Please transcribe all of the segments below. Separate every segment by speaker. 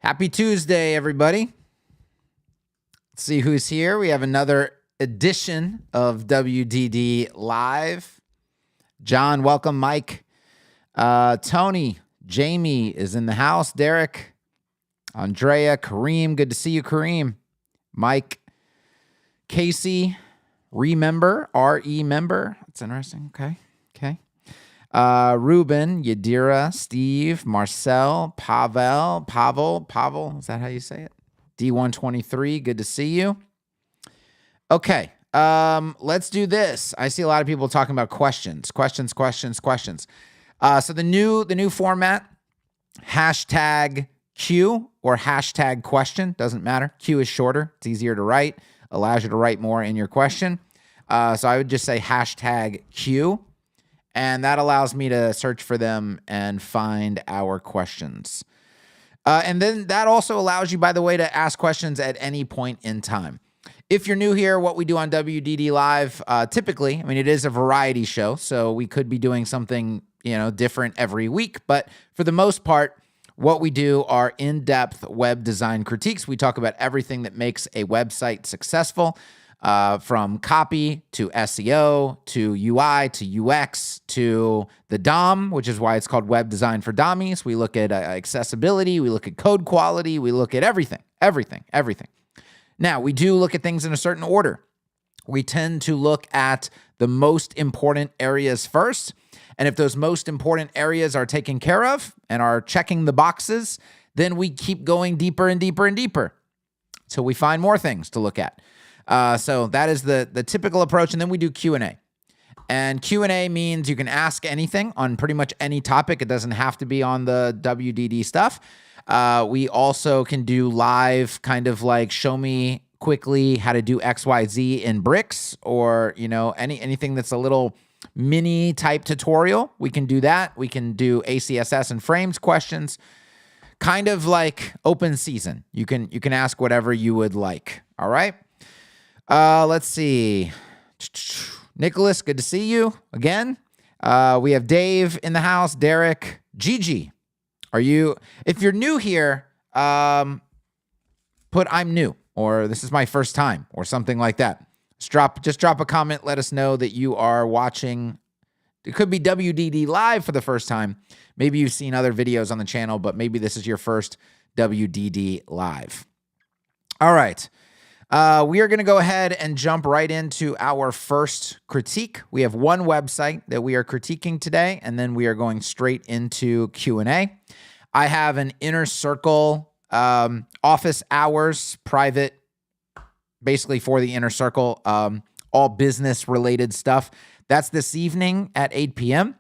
Speaker 1: Happy Tuesday, everybody. Let's see who's here. We have another edition of WDD Live. John, welcome. Mike, Tony, Jamie is in the house. Derek, Andrea, Kareem. Good to see you, Kareem. Mike, Casey, remember, R-E-member. That's interesting. Okay. Ruben, Yadira, Steve, Marcel, Pavel, is that how you say it? D123, good to see you. Okay, let's do this. I see a lot of people talking about questions. So the new format, hashtag Q or hashtag question, doesn't matter. Q is shorter, it's easier to write, allows you to write more in your question. So I would just say hashtag Q. And that allows me to search for them and find our questions. And then that also allows you, by the way, to ask questions at any point in time. If you're new here, what we do on WDD Live, typically, it is a variety show, so we could be doing something, different every week. But for the most part, what we do are in-depth web design critiques. We talk about everything that makes a website successful. From copy to SEO to UI to UX to the DOM, which is why it's called Web Design for Dummies. We look at accessibility. We look at code quality. We look at everything. Now, we do look at things in a certain order. We tend to look at the most important areas first. And if those most important areas are taken care of and are checking the boxes, then we keep going deeper and deeper and deeper until we find more things to look at. So that is the typical approach. And then we do Q&A. And Q&A means you can ask anything on pretty much any topic. It doesn't have to be on the WDD stuff. We also can do live, kind of like show me quickly how to do XYZ in bricks, or, anything that's a little mini type tutorial. We can do that. We can do ACSS and frames questions, kind of like open season. You can ask whatever you would like. All right. Let's see. Nicholas, good to see you again. We have Dave in the house. Derek, Gigi, if you're new here, put I'm new, or this is my first time, or something like that. Just drop a comment. Let us know that you are watching. It could be WDD Live for the first time. Maybe you've seen other videos on the channel, but maybe this is your first WDD Live. All right. We are going to go ahead and jump right into our first critique. We have one website that we are critiquing today, and then we are going straight into Q&A. I have an Inner Circle office hours private, basically for the Inner Circle, all business-related stuff. That's this evening at 8 p.m.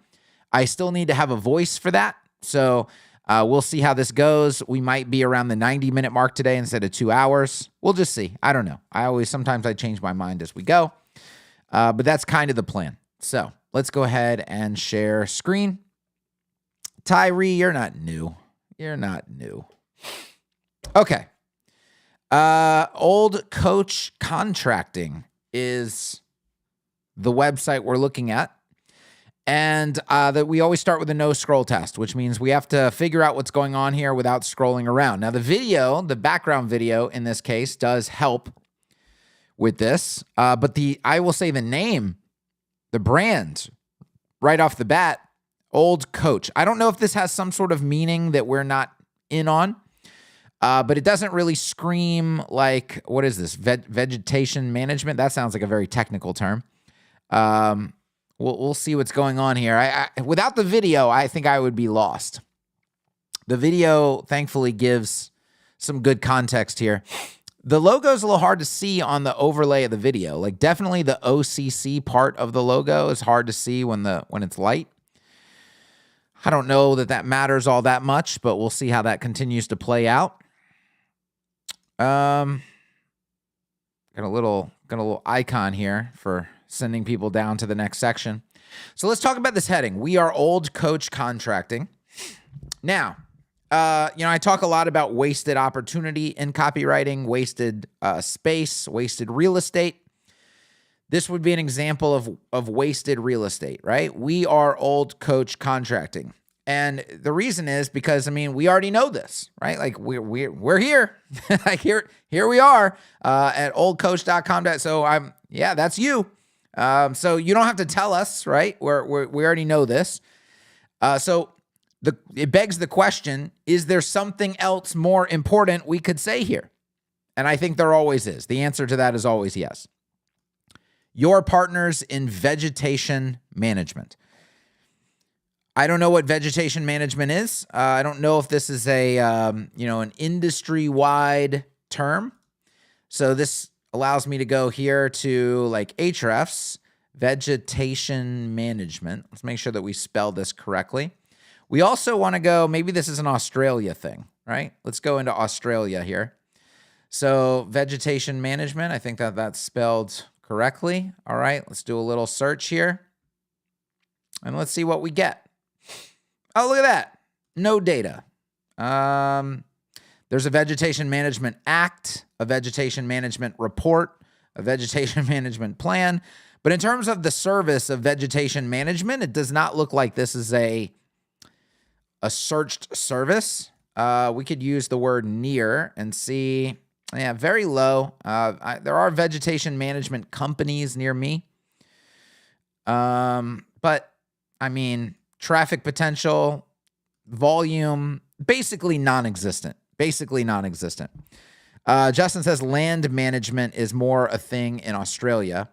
Speaker 1: I still need to have a voice for that, so we'll see how this goes. We might be around the 90-minute mark today instead of 2 hours. We'll just see. I don't know. Sometimes I change my mind as we go. But that's kind of the plan. So let's go ahead and share screen. Tyree, you're not new. Okay. Old Coach Contracting is the website we're looking at. And that we always start with a no scroll test, which means we have to figure out what's going on here without scrolling around. Now, the background video in this case does help with this. But I will say the name, the brand, right off the bat, Old Coach. I don't know if this has some sort of meaning that we're not in on, but it doesn't really scream like, what is this, vegetation management? That sounds like a very technical term. We'll see what's going on here. Without the video, I think I would be lost. The video, thankfully, gives some good context here. The logo is a little hard to see on the overlay of the video. Like, definitely the OCC part of the logo is hard to see when it's light. I don't know that matters all that much, but we'll see how that continues to play out. Got a little icon here for sending people down to the next section. So let's talk about this heading. We are Old Coach Contracting. Now, I talk a lot about wasted opportunity in copywriting, wasted space, wasted real estate. This would be an example of wasted real estate, right? We are Old Coach Contracting. And the reason is because, I mean, we already know this, right? Like we're here. Like here we are at oldcoach.com. So yeah, that's you. So you don't have to tell us, right? We already know this. So it begs the question, is there something else more important we could say here? And I think there always is. The answer to that is always yes. Your partners in vegetation management. I don't know what vegetation management is. I don't know if this is an industry-wide term. So this allows me to go here to like Ahrefs, vegetation management. Let's make sure that we spell this correctly. We also want to go, maybe this is an Australia thing, right? Let's go into Australia here. So vegetation management, I think that's spelled correctly. All right, let's do a little search here. And let's see what we get. Oh, look at that. No data. There's a Vegetation Management Act, a Vegetation Management Report, a Vegetation Management Plan. But in terms of the service of vegetation management, it does not look like this is a searched service. We could use the word near and see, yeah, very low. There are vegetation management companies near me. But I mean, traffic potential, volume, basically non-existent. Justin says land management is more a thing in Australia.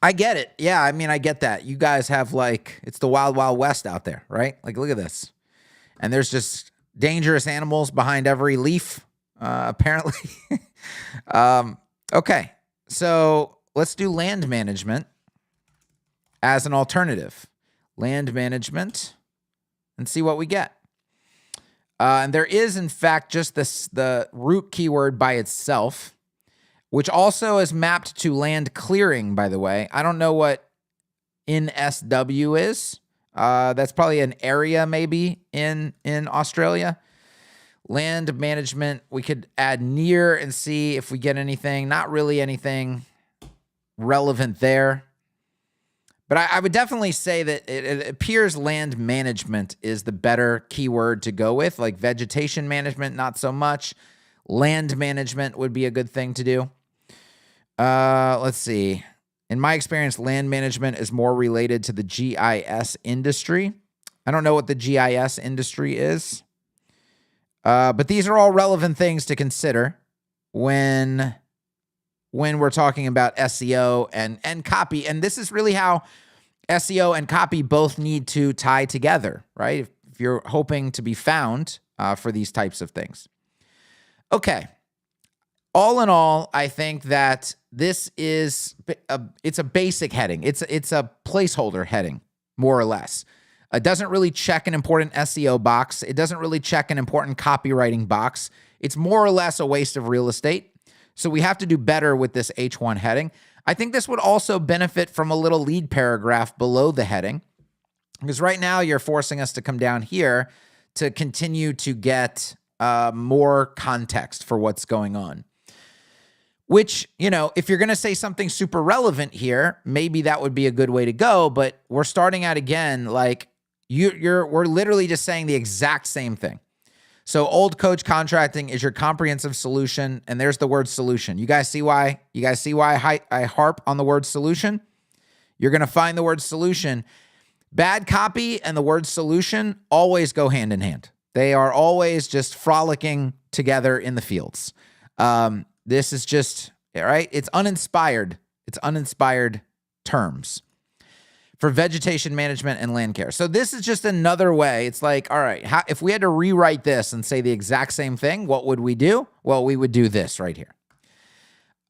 Speaker 1: I get it. Yeah, I mean, I get that. You guys have it's the wild, wild west out there, right? Like, look at this. And there's just dangerous animals behind every leaf, apparently. Okay, so let's do land management as an alternative. Land management, and see what we get. And there is, in fact, just the root keyword by itself, which also is mapped to land clearing, by the way. I don't know what NSW is. That's probably an area maybe in Australia. Land management, we could add near and see if we get anything. Not really anything relevant there. But I would definitely say that it appears land management is the better keyword to go with. Like vegetation management, not so much. Land management would be a good thing to do. Let's see. In my experience, land management is more related to the GIS industry. I don't know what the GIS industry is. But these are all relevant things to consider when we're talking about SEO and copy. And this is really how SEO and copy both need to tie together, right? If you're hoping to be found for these types of things. Okay. All in all, I think that this is it's a basic heading. It's a placeholder heading, more or less. It doesn't really check an important SEO box. It doesn't really check an important copywriting box. It's more or less a waste of real estate. So we have to do better with this H1 heading. I think this would also benefit from a little lead paragraph below the heading, because right now you're forcing us to come down here to continue to get more context for what's going on. Which, if you're going to say something super relevant here, maybe that would be a good way to go. But we're starting out again, like we're literally just saying the exact same thing. So Old Coach Contracting is your comprehensive solution, and there's the word solution. You guys see why? I harp on the word solution? You're going to find the word solution. Bad copy and the word solution always go hand in hand. They are always just frolicking together in the fields. This is just, right? It's uninspired. It's uninspired terms for vegetation management and land care. So this is just another way. It's like, all right, if we had to rewrite this and say the exact same thing, what would we do? Well, we would do this right here.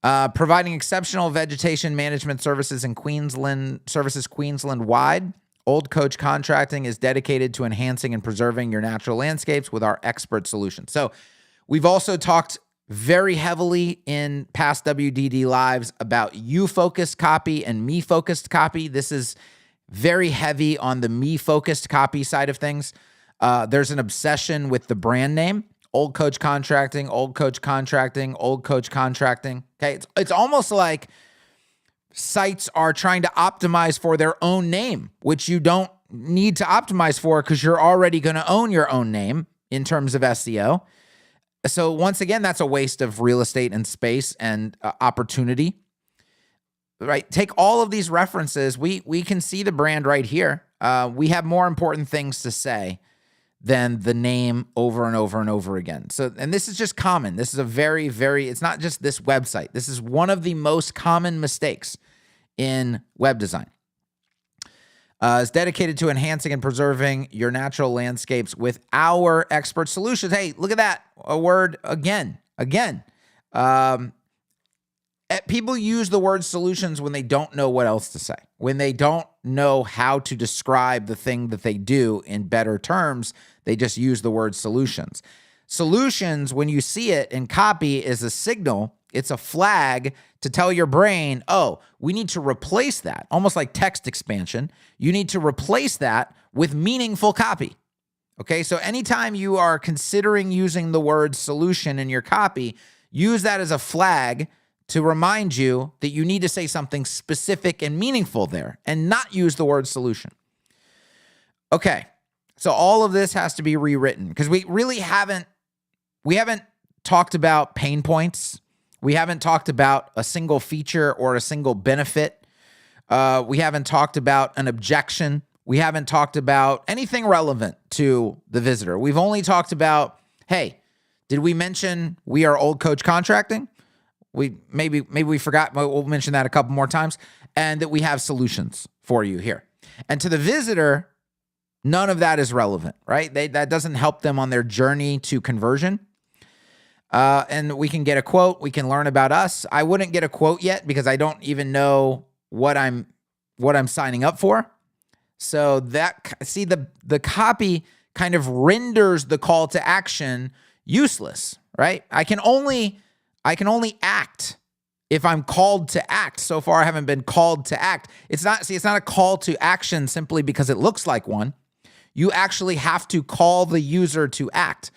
Speaker 1: Providing exceptional vegetation management services in Queensland-wide. Old Coach Contracting is dedicated to enhancing and preserving your natural landscapes with our expert solutions. So we've also talked very heavily in past WDD lives about you-focused copy and me-focused copy. This is very heavy on the me-focused copy side of things. There's an obsession with the brand name. Old Coach Contracting, Old Coach Contracting, Old Coach Contracting. Okay, it's almost like sites are trying to optimize for their own name, which you don't need to optimize for because you're already going to own your own name in terms of SEO. So once again, that's a waste of real estate and space and opportunity, right? Take all of these references. We can see the brand right here. We have more important things to say than the name over and over and over again. So, and this is just common. This is a very, it's not just this website. This is one of the most common mistakes in web design. Is dedicated to enhancing and preserving your natural landscapes with our expert solutions. Hey, look at that. A word again. People use the word solutions when they don't know what else to say, when they don't know how to describe the thing that they do in better terms. They just use the word solutions. Solutions, when you see it in copy, is a signal. It's a flag to tell your brain, oh, we need to replace that. Almost like text expansion. You need to replace that with meaningful copy. Okay, so anytime you are considering using the word solution in your copy, use that as a flag to remind you that you need to say something specific and meaningful there and not use the word solution. Okay, so all of this has to be rewritten because we really haven't talked about pain points. We haven't talked about a single feature or a single benefit. We haven't talked about an objection. We haven't talked about anything relevant to the visitor. We've only talked about, hey, did we mention we are Old Coach Contracting? Maybe we forgot, but we'll mention that a couple more times, and that we have solutions for you here. And to the visitor, none of that is relevant, right? That doesn't help them on their journey to conversion. And we can get a quote. We can learn about us. I wouldn't get a quote yet because I don't even know what I'm signing up for. So the copy kind of renders the call to action useless, right? I can only act if I'm called to act. So far, I haven't been called to act. It's not a call to action simply because it looks like one. You actually have to call the user to act.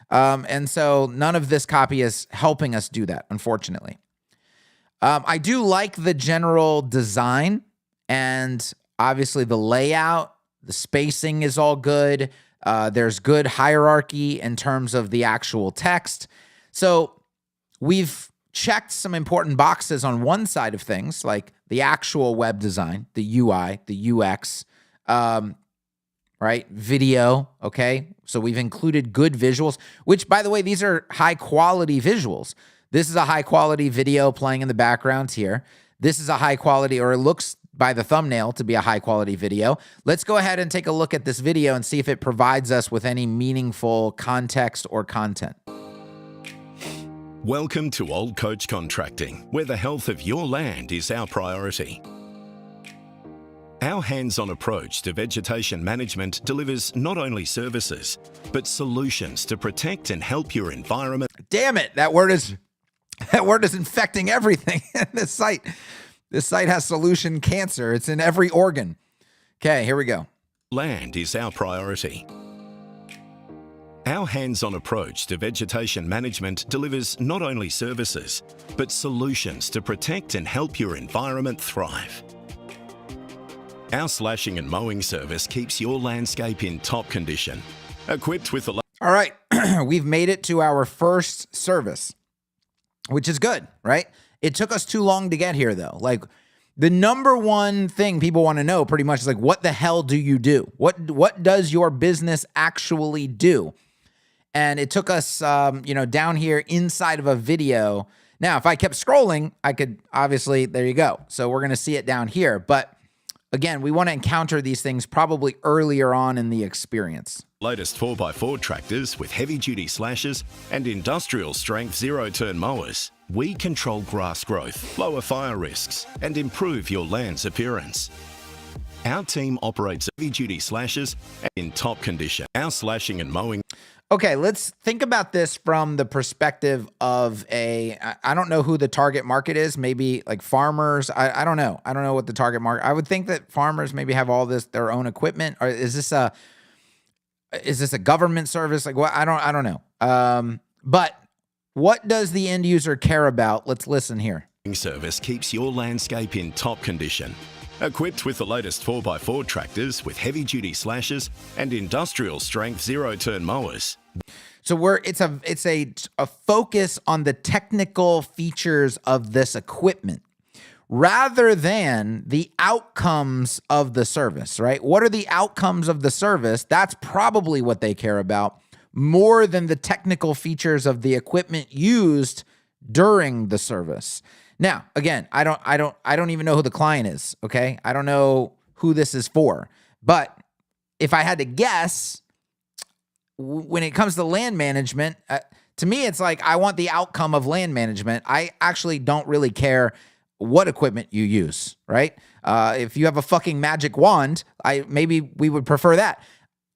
Speaker 1: And so none of this copy is helping us do that, unfortunately. I do like the general design and obviously the layout. The spacing is all good. There's good hierarchy in terms of the actual text. So we've checked some important boxes on one side of things, like the actual web design, the UI, the UX, right? Video, okay? So we've included good visuals, which, by the way, these are high-quality visuals. This is a high-quality video playing in the background here. This is a high-quality, or it looks by the thumbnail to be a high-quality video. Let's go ahead and take a look at this video and see if it provides us with any meaningful context or content.
Speaker 2: Welcome to Old Coach Contracting, where the health of your land is our priority. Our hands-on approach to vegetation management delivers not only services, but solutions to protect and help your environment.
Speaker 1: Damn it, that word is infecting everything in this site. This site has solution cancer. It's in every organ. Okay, here we go.
Speaker 2: Land is our priority. Our hands-on approach to vegetation management delivers not only services, but solutions to protect and help your environment thrive. Our slashing and mowing service keeps your landscape in top condition. Equipped with a...
Speaker 1: All right, we've made it to our first service, which is good, right? It took us too long to get here, though. Like, the number one thing people want to know pretty much is like, what the hell do you do? What does your business actually do? And it took us, down here inside of a video. Now, if I kept scrolling, I could obviously, there you go. So we're going to see it down here. But again, we want to encounter these things probably earlier on in the experience.
Speaker 2: Latest 4x4 tractors with heavy-duty slashers and industrial-strength zero-turn mowers. We control grass growth, lower fire risks, and improve your land's appearance. Our team operates heavy-duty slashers in top condition. Our slashing and mowing...
Speaker 1: Okay, let's think about this from the perspective of I don't know who the target market is, maybe like farmers. I don't know. I don't know what the target market, I would think that farmers maybe have all their own equipment, or is this a government service? Like what? I don't know. But what does the end user care about? Let's listen here.
Speaker 2: Service keeps your landscape in top condition. Equipped with the latest 4x4 tractors with heavy-duty slashers and industrial-strength zero-turn mowers.
Speaker 1: So it's a focus on the technical features of this equipment rather than the outcomes of the service, right? What are the outcomes of the service? That's probably what they care about more than the technical features of the equipment used during the service. Now, again, I don't even know who the client is, okay? I don't know who this is for. But if I had to guess, when it comes to land management, to me, it's like I want the outcome of land management. I actually don't really care what equipment you use, right? If you have a fucking magic wand, maybe we would prefer that.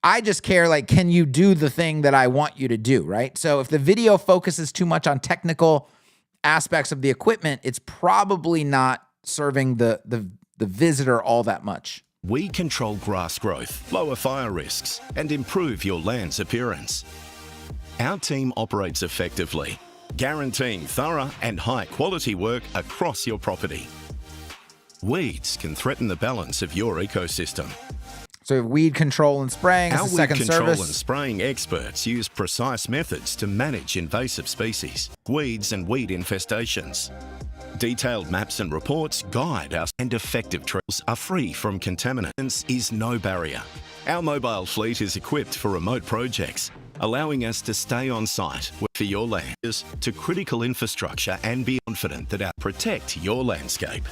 Speaker 1: I just care, like, can you do the thing that I want you to do, right? So if the video focuses too much on technical aspects of the equipment, it's probably not serving the visitor all that much.
Speaker 2: We control grass growth, lower fire risks, and improve your land's appearance. Our team operates effectively, guaranteeing thorough and high-quality work across your property. Weeds can threaten the balance of your ecosystem.
Speaker 1: So we have weed control and spraying as
Speaker 2: Our
Speaker 1: a second
Speaker 2: weed control
Speaker 1: service.
Speaker 2: and spraying experts use precise methods to manage invasive species, weeds and weed infestations. Detailed maps and reports guide us, and effective trails are free from contaminants is no barrier. Our mobile fleet is equipped for remote projects, allowing us to stay on site for your land to critical infrastructure and be confident that our protect your landscape.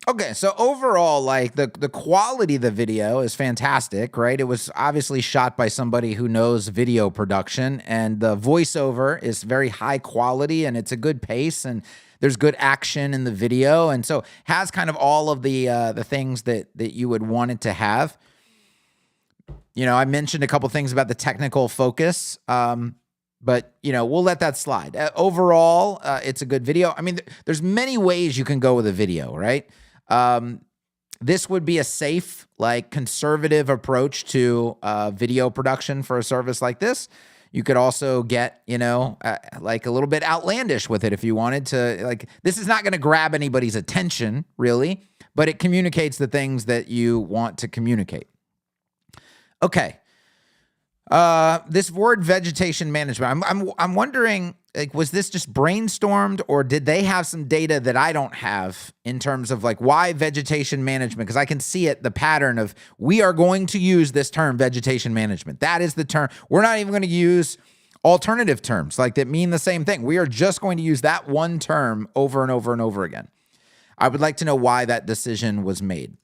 Speaker 1: Okay, so overall, like the quality of the video is fantastic, right? It was obviously shot by somebody who knows video production, and the voiceover is very high quality, and it's a good pace, and there's good action in the video, and so has kind of all of the things that you would want it to have. You know, I mentioned a couple things about the technical focus, but, you know, we'll let that slide. Overall, it's a good video. I mean, there's many ways you can go with a video, right? This would be a safe, like, conservative approach to video production for a service like this. You could also get, you know, like a little bit outlandish with it if you wanted to. Like, this is not going to grab anybody's attention, really, but it communicates the things that you want to communicate. Okay. This word vegetation management, I'm wondering, like, was this just brainstormed, or did they have some data that I don't have in terms of, like, why vegetation management? Because I can see it, the pattern of, we are going to use this term, vegetation management. That is the term. We're not even going to use alternative terms like that mean the same thing. We are just going to use that one term over and over and over again. I would like to know why that decision was made.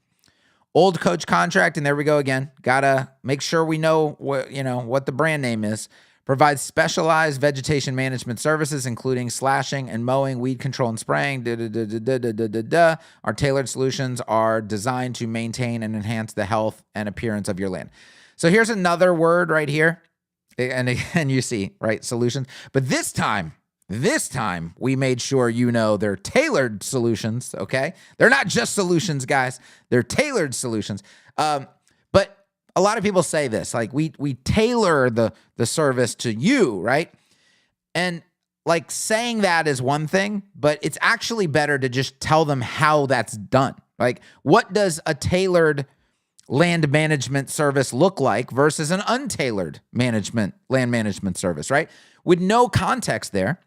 Speaker 1: Old coach contract, and there we go again. Gotta make sure we know what the brand name is. Provides specialized vegetation management services, including slashing and mowing, weed control and spraying. Our tailored solutions are designed to maintain and enhance the health and appearance of your land. So here's another word right here, and you see, right, solutions. But this time we made sure you know they're tailored solutions, okay? They're not just solutions, guys. They're tailored solutions. But a lot of people say this, like, we tailor the service to you, right? And, like, saying that is one thing, but it's actually better to just tell them how that's done. Like, what does a tailored land management service look like versus an untailored land management service, right? With no context there,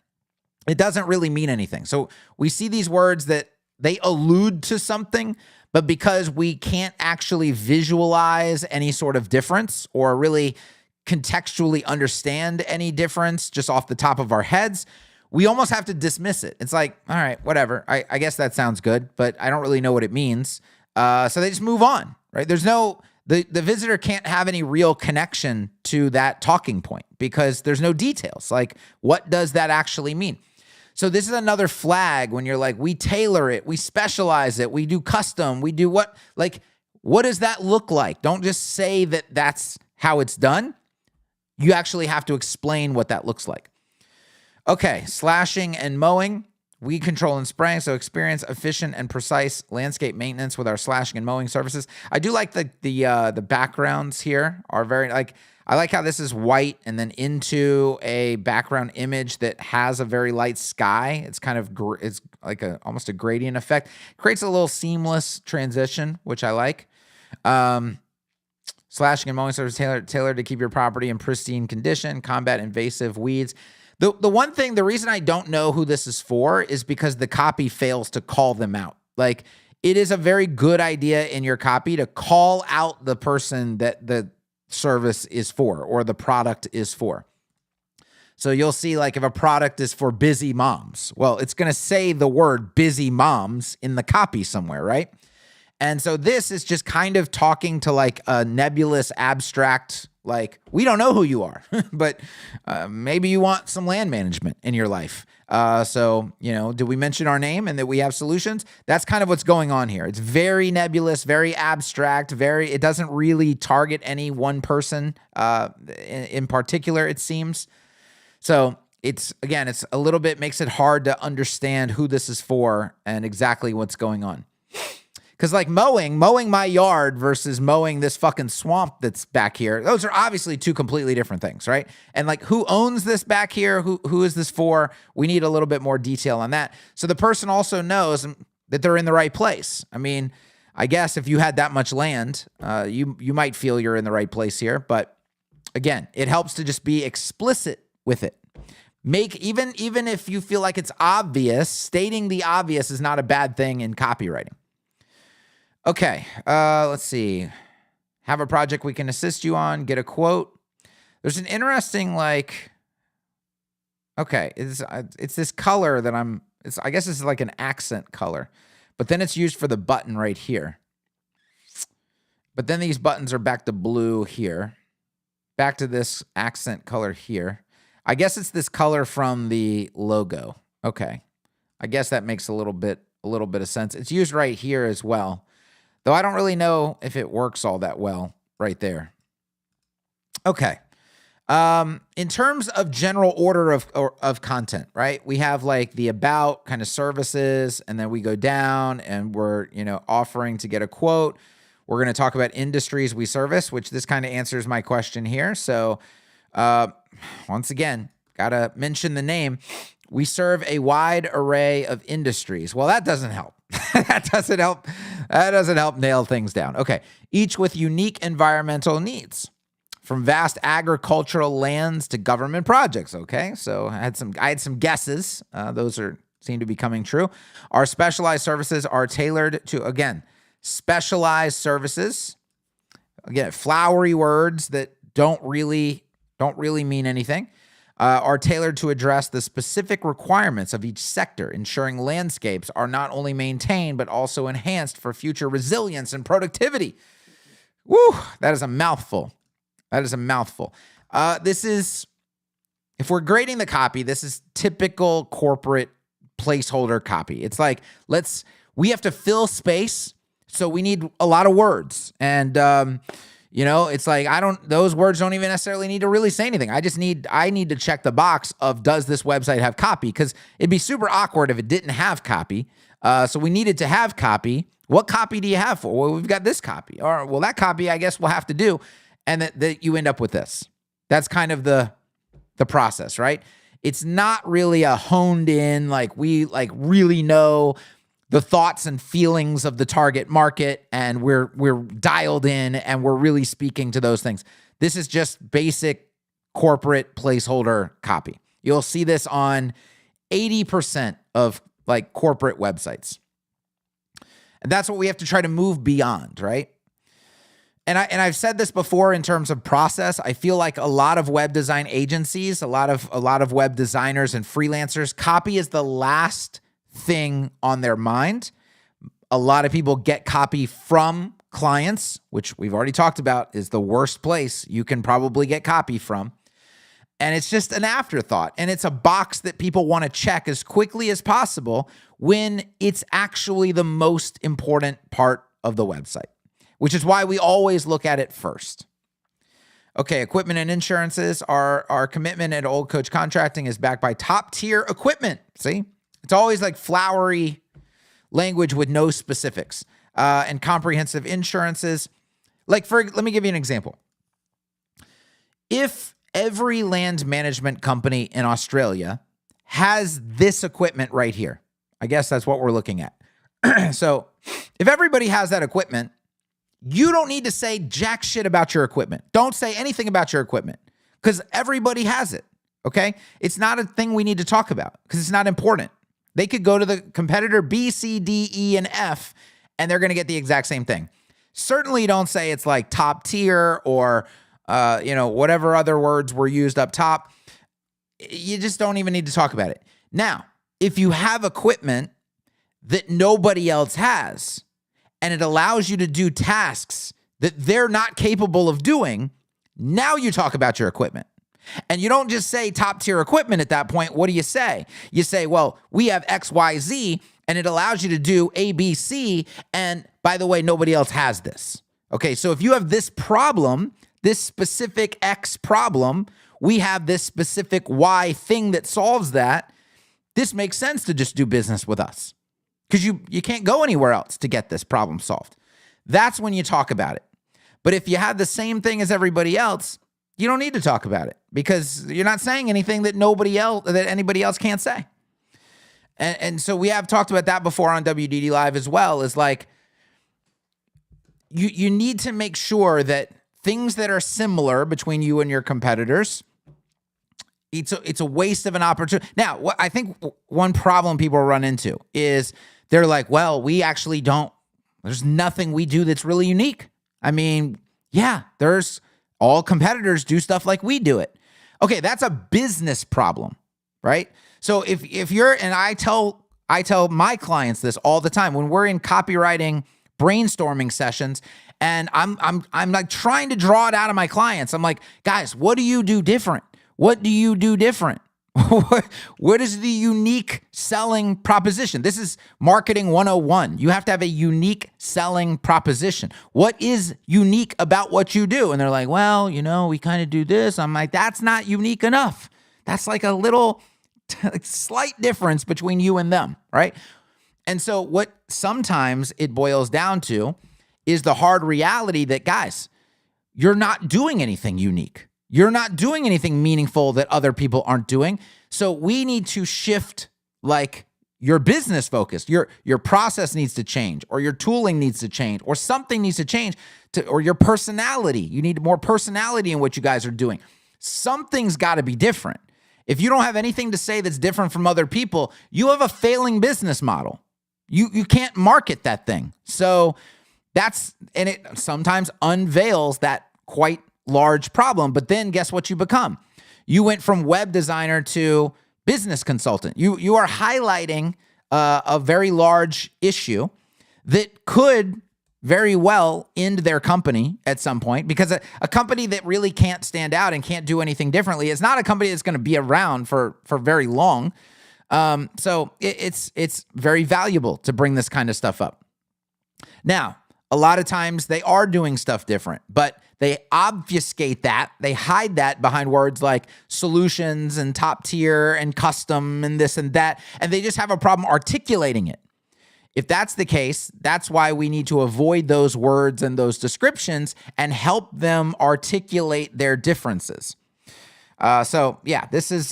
Speaker 1: it doesn't really mean anything. So we see these words that they allude to something, but because we can't actually visualize any sort of difference or really contextually understand any difference just off the top of our heads, we almost have to dismiss it. It's like, all right, whatever. I guess that sounds good, but I don't really know what it means. So they just move on, right? There's no, the visitor can't have any real connection to that talking point because there's no details. Like, what does that actually mean? So this is another flag when you're like, we tailor it, we specialize it, we do custom, we do what? Like, what does that look like? Don't just say that that's how it's done. You actually have to explain what that looks like. Okay, slashing and mowing, weed control and spraying. So experience efficient and precise landscape maintenance with our slashing and mowing services. I do like the backgrounds here are very, like, I like how this is white and then into a background image that has a very light sky. It's kind of, it's like almost a gradient effect. Creates a little seamless transition, which I like. Slashing and mowing service tailored to keep your property in pristine condition, combat invasive weeds. The reason I don't know who this is for is because the copy fails to call them out. Like, it is a very good idea in your copy to call out the person that the service is for or the product is for. So you'll see, like, if a product is for busy moms, well, it's going to say the word busy moms in the copy somewhere, right? And so this is just kind of talking to like a nebulous, abstract, like, we don't know who you are, but maybe you want some land management in your life. So, did we mention our name and that we have solutions? That's kind of what's going on here. It's very nebulous, very abstract, it doesn't really target any one person in particular, it seems. So it's a little bit, makes it hard to understand who this is for and exactly what's going on. Because like mowing my yard versus mowing this fucking swamp that's back here, those are obviously two completely different things, right? And like, who owns this back here? Who is this for? We need a little bit more detail on that. So the person also knows that they're in the right place. I mean, I guess if you had that much land, you might feel you're in the right place here. But again, it helps to just be explicit with it. Even if you feel like it's obvious, stating the obvious is not a bad thing in copywriting. Okay, let's see. Have a project we can assist you on, get a quote. There's an interesting, it's this color that I guess this is like an accent color, but then it's used for the button right here. But then these buttons are back to blue here, back to this accent color here. I guess it's this color from the logo. Okay, I guess that makes a little bit of sense. It's used right here as well. Though I don't really know if it works all that well right there. Okay. In terms of general order of content, right? We have like the about kind of services, and then we go down and we're, offering to get a quote. We're going to talk about industries we service, which this kind of answers my question here. So once again, got to mention the name. We serve a wide array of industries. Well, that doesn't help. That doesn't help nail things down. Okay. Each with unique environmental needs, from vast agricultural lands to government projects. Okay. So I had some guesses. Those seem to be coming true. Our specialized services are tailored to, again, specialized services. Again, flowery words that don't really mean anything. Are tailored to address the specific requirements of each sector, ensuring landscapes are not only maintained, but also enhanced for future resilience and productivity. Woo, that is a mouthful. This is, if we're grading the copy, this is typical corporate placeholder copy. It's like, we have to fill space, so we need a lot of words. And, it's like, those words don't even necessarily need to really say anything. I need to check the box of, does this website have copy? Because it'd be super awkward if it didn't have copy. So we needed to have copy. What copy do you have for? Well, we've got this copy. Or, well, that copy, I guess we'll have to do. And that you end up with this. That's kind of the process, right? It's not really a honed in, we really know the thoughts and feelings of the target market, and we're dialed in and we're really speaking to those things. This is just basic corporate placeholder copy. You'll see this on 80% of corporate websites. And that's what we have to try to move beyond, right? And I've said this before in terms of process. I feel like a lot of web design agencies, a lot of web designers and freelancers, copy is the last thing on their mind. A lot of people get copy from clients, which we've already talked about is the worst place you can probably get copy from. And it's just an afterthought. And it's a box that people want to check as quickly as possible when it's actually the most important part of the website, which is why we always look at it first. Okay, equipment and insurances. Our commitment at Old Coach Contracting is backed by top tier equipment. See? It's always like flowery language with no specifics, and comprehensive insurances. Let me give you an example. If every land management company in Australia has this equipment right here, I guess that's what we're looking at. So if everybody has that equipment, you don't need to say jack shit about your equipment. Don't say anything about your equipment because everybody has it, okay? It's not a thing we need to talk about because it's not important. They could go to the competitor B, C, D, E, and F, and they're going to get the exact same thing. Certainly don't say it's like top tier or, whatever other words were used up top. You just don't even need to talk about it. Now, if you have equipment that nobody else has, and it allows you to do tasks that they're not capable of doing, now you talk about your equipment. And you don't just say top tier equipment at that point. What do you say? You say, well, we have X, Y, Z, and it allows you to do A, B, C. And by the way, nobody else has this. Okay, so if you have this problem, this specific X problem, we have this specific Y thing that solves that. This makes sense to just do business with us because you can't go anywhere else to get this problem solved. That's when you talk about it. But if you have the same thing as everybody else, you don't need to talk about it because you're not saying anything that anybody else can't say. And so we have talked about that before on WDD Live as well, is like you need to make sure that things that are similar between you and your competitors, it's a waste of an opportunity. Now, what I think one problem people run into is they're like, well, there's nothing we do that's really unique. I mean, yeah, all competitors do stuff like we do it. Okay, that's a business problem, right? So if you're, and I tell my clients this all the time when we're in copywriting brainstorming sessions, and I'm like trying to draw it out of my clients. I'm like, guys, what do you do different? What do you do different? What is the unique selling proposition? This is marketing 101. You have to have a unique selling proposition. What is unique about what you do? And they're like, well, we kind of do this. I'm like, that's not unique enough. That's like a little slight difference between you and them, right? And so what sometimes it boils down to is the hard reality that, guys, you're not doing anything unique. You're not doing anything meaningful that other people aren't doing. So we need to shift like your business focus. Your process needs to change, or your tooling needs to change, or something needs to change, or your personality. You need more personality in what you guys are doing. Something's got to be different. If you don't have anything to say that's different from other people, you have a failing business model. You can't market that thing. So and it sometimes unveils that quite large problem. But then guess what you become? You went from web designer to business consultant. You are highlighting a very large issue that could very well end their company at some point, because a company that really can't stand out and can't do anything differently is not a company that's going to be around for very long. So it's very valuable to bring this kind of stuff up. Now, a lot of times they are doing stuff different, but they obfuscate that. They hide that behind words like solutions and top tier and custom and this and that, and they just have a problem articulating it. If that's the case, that's why we need to avoid those words and those descriptions and help them articulate their differences. So yeah, this is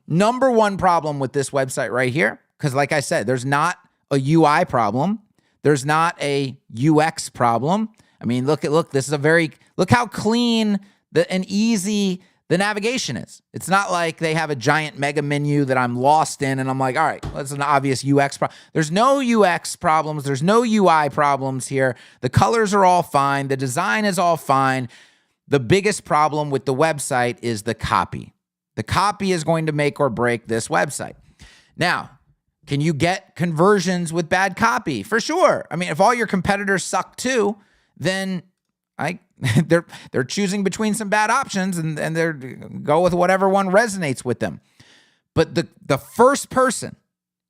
Speaker 1: number one problem with this website right here. Because like I said, there's not a UI problem. There's not a UX problem. I mean, look, this is look how clean and easy the navigation is. It's not like they have a giant mega menu that I'm lost in and I'm like, all right, well, that's an obvious UX problem. There's no UX problems. There's no UI problems here. The colors are all fine. The design is all fine. The biggest problem with the website is the copy. The copy is going to make or break this website. Now, can you get conversions with bad copy? For sure. I mean, if all your competitors suck too, then they're choosing between some bad options and they're go with whatever one resonates with them. But the first person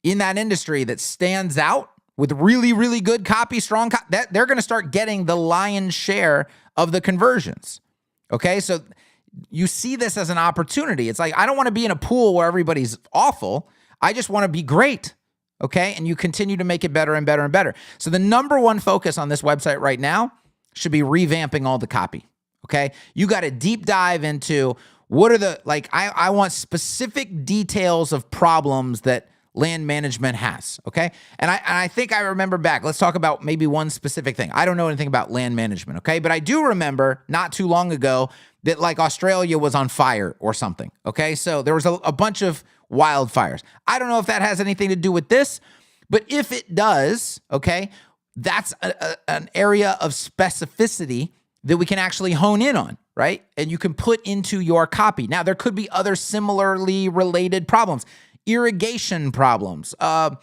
Speaker 1: in that industry that stands out with really, really good copy, strong copy, that they're going to start getting the lion's share of the conversions. Okay, so you see this as an opportunity. It's like, I don't want to be in a pool where everybody's awful. I just want to be great. Okay, and you continue to make it better and better and better. So the number one focus on this website right now should be revamping all the copy. okay? You got to deep dive into what are the, like, I want specific details of problems that land management has, okay? And I think I remember back. Let's talk about maybe one specific thing. I don't know anything about land management, okay? But I do remember not too long ago that like Australia was on fire or something, okay? So there was a bunch of wildfires. I don't know if that has anything to do with this, but if it does, okay, that's an area of specificity that we can actually hone in on, right? And you can put into your copy. Now, there could be other similarly related problems. Irrigation problems. I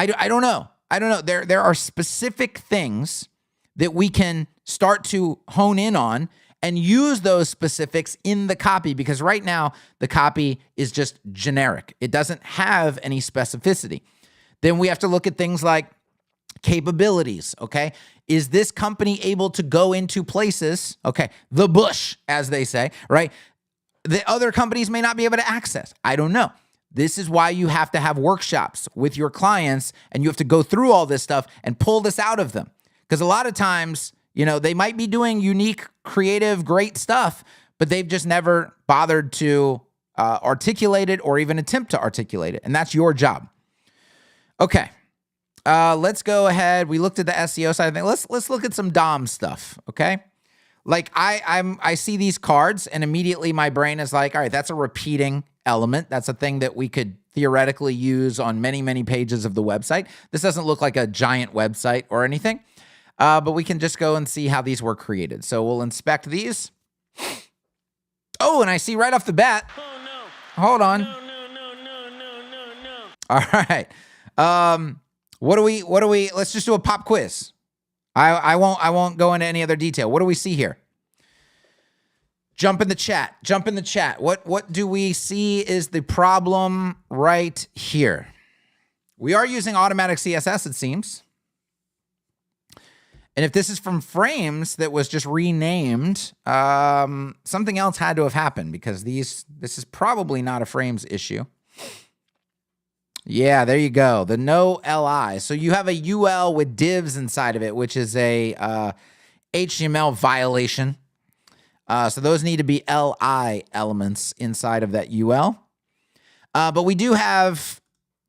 Speaker 1: don't know. There are specific things that we can start to hone in on and use those specifics in the copy, because right now the copy is just generic. It doesn't have any specificity. Then we have to look at things like capabilities, okay? Is this company able to go into places, okay, the bush, as they say, right, that other companies may not be able to access? I don't know. This is why you have to have workshops with your clients, and you have to go through all this stuff and pull this out of them. Because a lot of times, you know, they might be doing unique, creative, great stuff, but they've just never bothered to articulate it or even attempt to articulate it. And that's your job. Okay. Let's go ahead. We looked at the SEO side of things. Let's look at some DOM stuff. Okay. Like I see these cards and immediately my brain is like, all right, that's a repeating element. That's a thing that we could theoretically use on many, many pages of the website. This doesn't look like a giant website or anything, but we can just go and see how these were created. So we'll inspect these. Oh, and I see right off the bat. Oh, no. Hold on. No. All right. What do we, let's just do a pop quiz. I won't go into any other detail. What do we see here? Jump in the chat. What do we see is the problem right here? We are using automatic CSS, it seems. And if this is from frames that was just renamed, something else had to have happened, because this is probably not a frames issue. Yeah, there you go. The no LI. So you have a UL with divs inside of it, which is a HTML violation. So those need to be LI elements inside of that UL. But we do have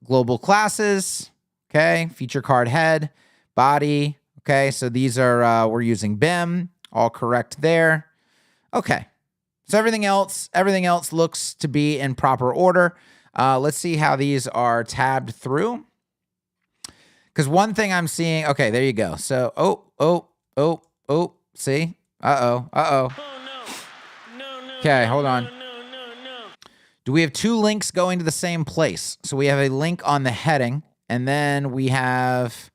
Speaker 1: global classes, okay, feature card head, body, okay, so these are, we're using BIM, all correct there. Okay, so everything else looks to be in proper order. Let's see how these are tabbed through. Because one thing I'm seeing, okay, there you go. So, see? Uh-oh. Okay, hold on. Do we have two links going to the same place? So we have a link on the heading, and then we have,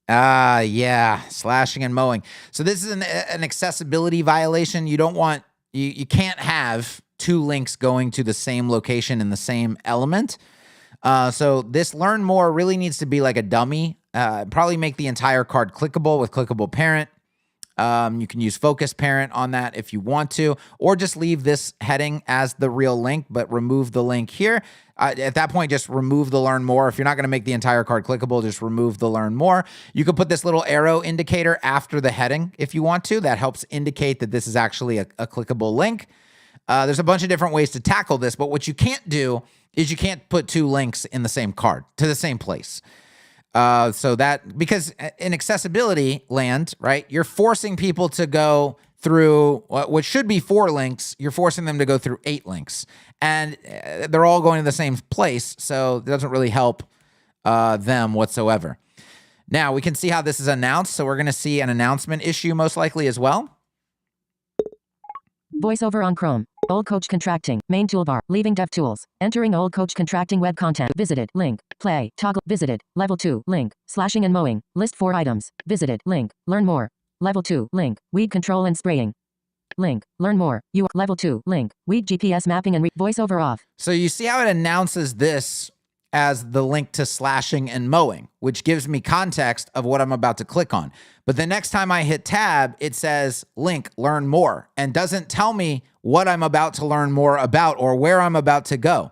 Speaker 1: slashing and mowing. So this is an accessibility violation. You don't want, you can't have two links going to the same location in the same element. So this learn more really needs to be like a dummy. Probably make the entire card clickable with clickable parent. You can use focus parent on that if you want to, or just leave this heading as the real link, but remove the link here. At that point, just remove the learn more. If you're not going to make the entire card clickable, just remove the learn more. You can put this little arrow indicator after the heading if you want to. That helps indicate that this is actually a clickable link. There's a bunch of different ways to tackle this, but what you can't do is you can't put two links in the same card to the same place. So that, because in accessibility land, right, you're forcing people to go through what should be 4 links. You're forcing them to go through 8 links, and they're all going to the same place. So it doesn't really help them whatsoever. Now we can see how this is announced. So we're going to see an announcement issue most likely as well.
Speaker 3: Voiceover on Chrome. Old Coach Contracting. Main toolbar. Leaving DevTools. Entering Old Coach Contracting web content. Visited. Link. Play. Toggle. Visited. Level 2. Link. Slashing and mowing. List 4 items. Visited. Link. Learn more. Level 2. Link. Weed control and spraying. Link. Learn more. Level 2. Link. Weed GPS mapping and voiceover off.
Speaker 1: So you see how it announces this as the link to slashing and mowing, which gives me context of what I'm about to click on. But the next time I hit tab, it says link, learn more, and doesn't tell me what I'm about to learn more about or where I'm about to go.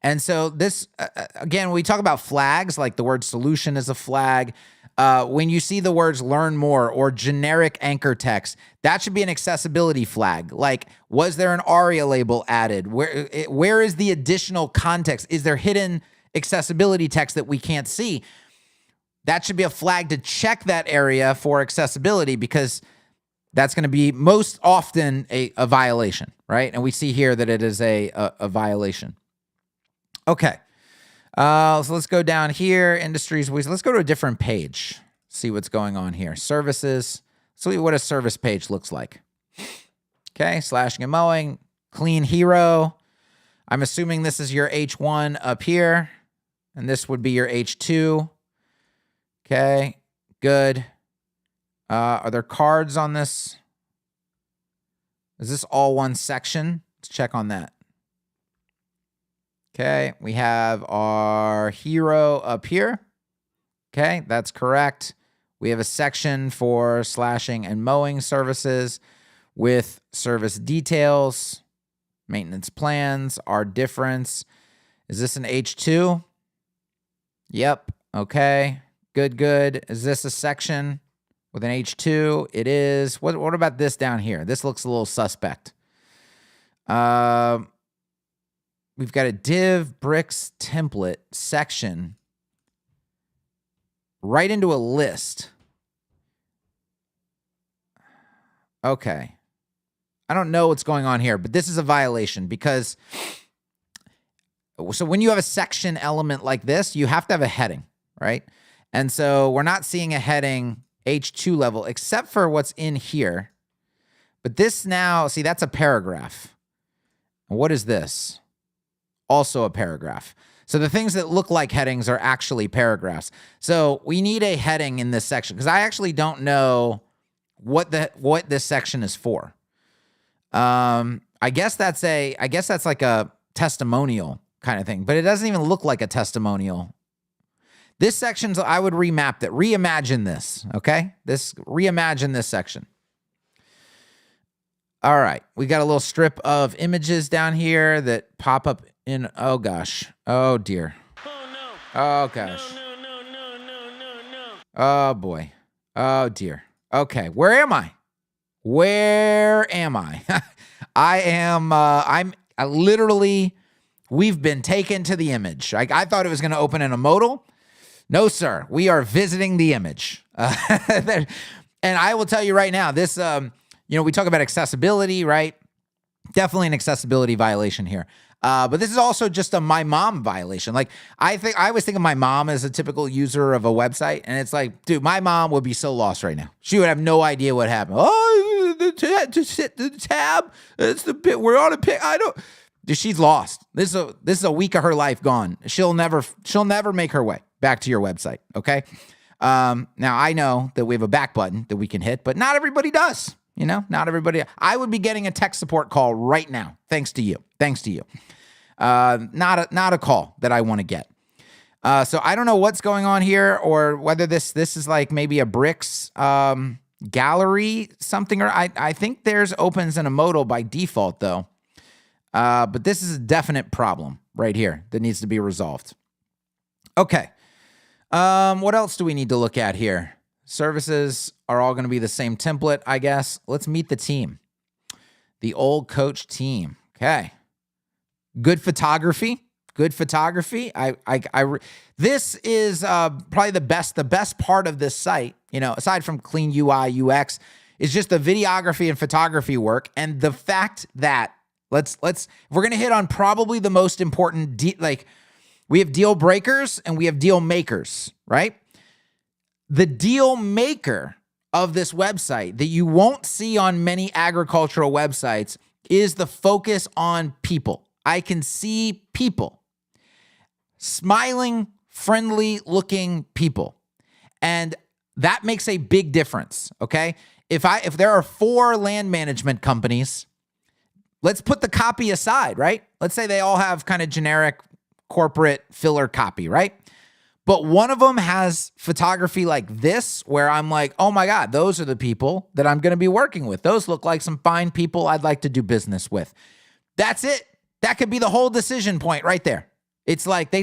Speaker 1: And so this, again, we talk about flags, like the word solution is a flag. When you see the words learn more or generic anchor text, that should be an accessibility flag. Like, was there an ARIA label added? Where is the additional context? Is there hidden accessibility text that we can't see? That should be a flag to check that area for accessibility, because that's going to be most often a violation, right? And we see here that it is a violation. Okay. So let's go down here. Industries. Let's go to a different page. See what's going on here. Services. See what a service page looks like. Okay. Slashing and mowing. Clean Hero. I'm assuming this is your H1 up here, and this would be your H2. Okay. Good. Are there cards on this? Is this all one section? Let's check on that. Okay, we have our hero up here. Okay, that's correct. We have a section for slashing and mowing services with service details, maintenance plans, our difference. Is this an H2? Yep, okay, good. Is this a section with an H2? It is. What about this down here? This looks a little suspect. We've got a div bricks template section right into a list. Okay. I don't know what's going on here, but this is a violation, because so when you have a section element like this, you have to have a heading, right? And so we're not seeing a heading H2 level except for what's in here. But this now, see, that's a paragraph. What is this? Also a paragraph. So the things that look like headings are actually paragraphs. So we need a heading in this section, because I actually don't know what this section is for. I guess that's like a testimonial kind of thing, but it doesn't even look like a testimonial. This section's, I would remap that. Reimagine this, okay? Reimagine this section. All right, we got a little strip of images down here that pop up in, oh gosh, oh dear.
Speaker 4: Oh no.
Speaker 1: Oh gosh.
Speaker 4: No.
Speaker 1: Oh boy. Oh dear. Okay, where am I? I'm literally, we've been taken to the image. I thought it was going to open in a modal. No, sir. We are visiting the image. And I will tell you right now, this, we talk about accessibility, right? Definitely an accessibility violation here. But this is also just a my mom violation. Like, I always think of my mom as a typical user of a website, and it's like, dude, my mom would be so lost right now. She would have no idea what happened. Oh, the tab. It's the bit. We're on a pic. Dude, she's lost. This is a week of her life gone. She'll never make her way back to your website. Okay. Now I know that we have a back button that we can hit, but not everybody does. Not everybody. I would be getting a tech support call right now, thanks to you. Not a call that I want to get. So I don't know what's going on here, or whether this is like maybe a bricks gallery something, or I think there's opens and a modal by default though. But this is a definite problem right here that needs to be resolved. Okay. What else do we need to look at here? Services are all going to be the same template, I guess. Let's meet the team. The old coach team. Okay. Good photography. This is probably the best part of this site, aside from clean UI, UX, is just the videography and photography work. And the fact that we're going to hit on probably the most important, we have deal breakers and we have deal makers, right? The deal maker of this website that you won't see on many agricultural websites is the focus on people. I can see people, smiling, friendly looking people. And that makes a big difference, okay? If there are 4 land management companies, let's put the copy aside, right? Let's say they all have kind of generic corporate filler copy, right? But one of them has photography like this, where I'm like, oh my God, those are the people that I'm going to be working with. Those look like some fine people I'd like to do business with. That's it. That could be the whole decision point right there. It's like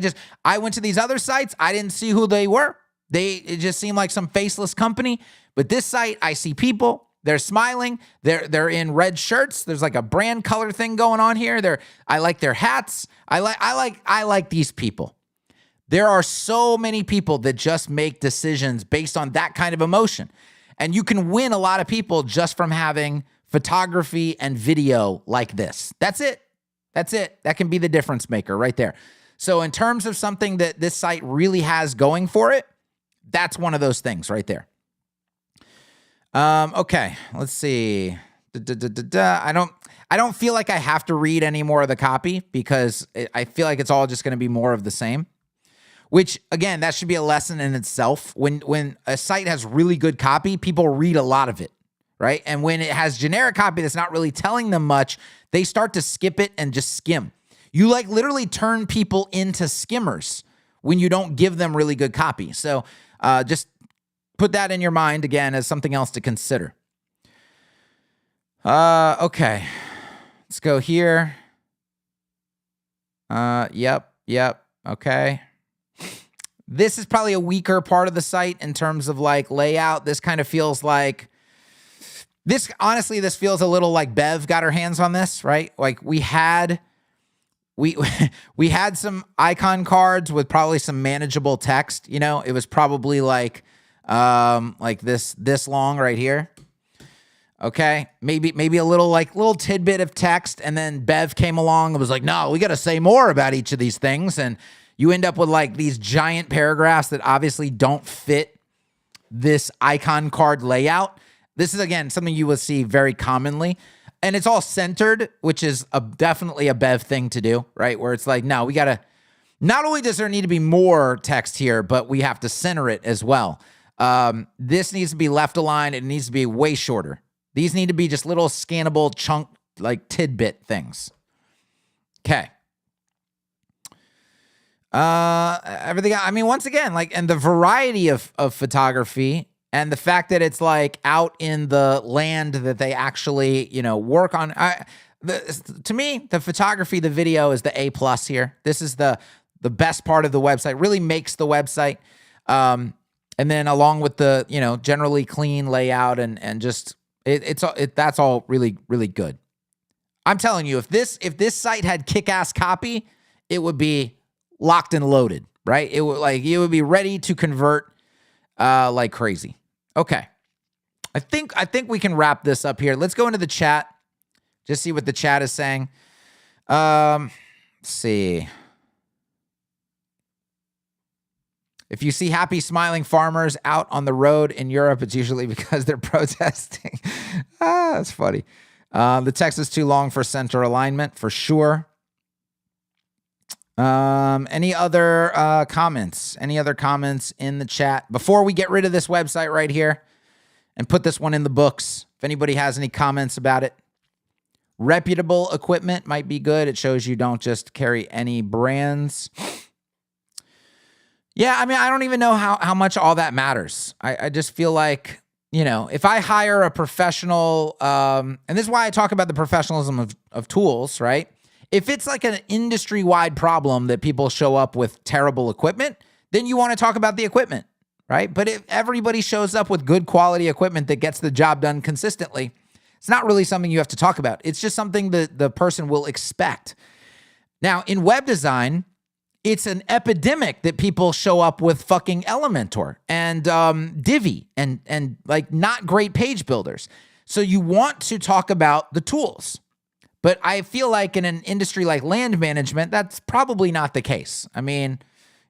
Speaker 1: I went to these other sites. I didn't see who they were. It just seemed like some faceless company. But this site, I see people. They're smiling. They're in red shirts. There's like a brand color thing going on here. I like their hats. I like these people. There are so many people that just make decisions based on that kind of emotion. And you can win a lot of people just from having photography and video like this. That's it. That can be the difference maker right there. So in terms of something that this site really has going for it, that's one of those things right there. Okay, let's see. I don't feel like I have to read any more of the copy because I feel like it's all just going to be more of the same. Which, again, that should be a lesson in itself. When a site has really good copy, people read a lot of it, right? And when it has generic copy that's not really telling them much, they start to skip it and just skim. You like literally turn people into skimmers when you don't give them really good copy. So just put that in your mind, again, as something else to consider. Okay. Let's go here. Yep. Okay. This is probably a weaker part of the site in terms of like layout. This kind of feels like honestly, this feels a little like Bev got her hands on this, right? Like we had some icon cards with probably some manageable text. You know, it was probably like this long right here. Okay. Maybe a little tidbit of text. And then Bev came along and was like, no, we got to say more about each of these things. And you end up with like these giant paragraphs that obviously don't fit this icon card layout. This is, again, something you will see very commonly. And it's all centered, which is definitely a Bev thing to do, right? Where it's like, no, we got to, not only does there need to be more text here, but we have to center it as well. This needs to be left aligned. It needs to be way shorter. These need to be just little scannable chunk, like tidbit things. Okay. Everything, I mean, once again, like, and the variety of photography and the fact that it's like out in the land that they actually, work on. To me, the photography, the video is the A+ here. This is the best part of the website, really makes the website. And then along with the, generally clean layout and just, that's all really, really good. I'm telling you, if this site had kick-ass copy, it would be locked and loaded, right? It would be ready to convert like crazy. Okay. I think we can wrap this up here. Let's go into the chat. Just see what the chat is saying. Let's see. If you see happy, smiling farmers out on the road in Europe, it's usually because they're protesting. That's funny. The text is too long for center alignment, for sure. Any other comments? Any other comments in the chat before we get rid of this website right here and put this one in the books? If anybody has any comments about it. Reputable equipment might be good. It shows you don't just carry any brands. Yeah, I mean, I don't even know how much all that matters. I just feel like, if I hire a professional, and this is why I talk about the professionalism of tools, right? If it's like an industry-wide problem that people show up with terrible equipment, then you want to talk about the equipment, right? But if everybody shows up with good quality equipment that gets the job done consistently, it's not really something you have to talk about. It's just something that the person will expect. Now, in web design, it's an epidemic that people show up with fucking Elementor and Divi and like not great page builders. So you want to talk about the tools. But I feel like in an industry like land management, that's probably not the case. I mean,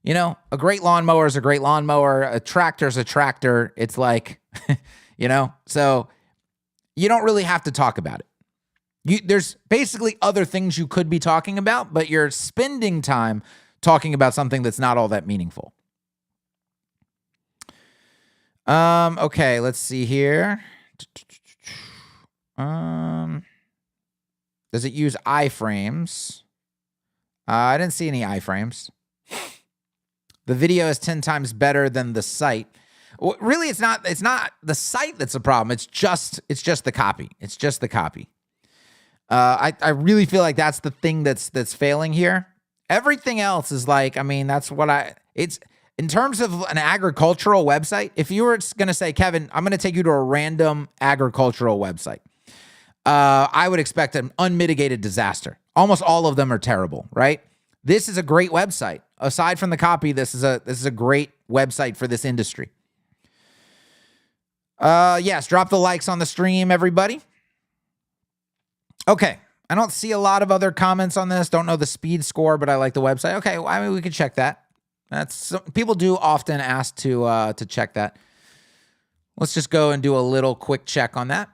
Speaker 1: a great lawnmower is a great lawnmower. A tractor is a tractor. It's like, so you don't really have to talk about it. There's basically other things you could be talking about, but you're spending time talking about something that's not all that meaningful. Okay, let's see here. Does it use iframes? I didn't see any iframes. The video is 10 times better than the site. Well, really, it's not the site that's a problem. It's just the copy. It's just the copy. I really feel like that's the thing that's failing here. Everything else is like, I mean, that's what it's In terms of an agricultural website, if you were going to say, Kevin, I'm going to take you to a random agricultural website, I would expect an unmitigated disaster. Almost all of them are terrible, right? This is a great website. Aside from the copy, this is a great website for this industry. Yes, drop the likes on the stream, everybody. Okay. I don't see a lot of other comments on this. Don't know the speed score, but I like the website. Okay, well, I mean, we can check that. People do often ask to check that. Let's just go and do a little quick check on that.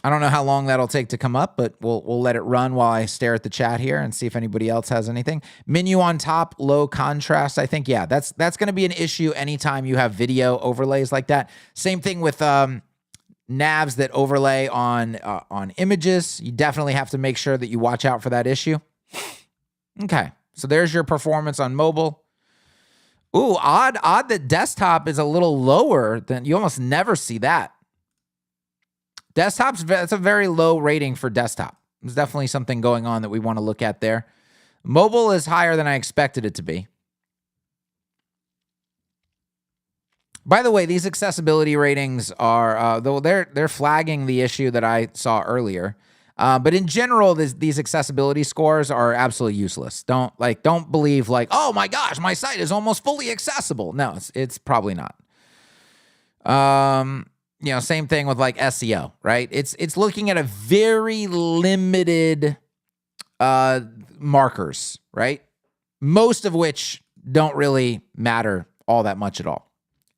Speaker 1: I don't know how long that'll take to come up, but we'll let it run while I stare at the chat here and see if anybody else has anything. Menu on top, low contrast. I think, yeah, that's going to be an issue anytime you have video overlays like that. Same thing with navs that overlay on images. You definitely have to make sure that you watch out for that issue. Okay, so there's your performance on mobile. Ooh, odd that desktop is a little lower than, you almost never see that. That's a very low rating for desktop. There's definitely something going on that we want to look at there. Mobile is higher than I expected it to be. By the way, these accessibility ratings are, though they're flagging the issue that I saw earlier. But in general, these accessibility scores are absolutely useless. Don't believe oh my gosh, my site is almost fully accessible. No, it's probably not. Same thing with SEO, right? It's looking at a very limited markers, right? Most of which don't really matter all that much at all.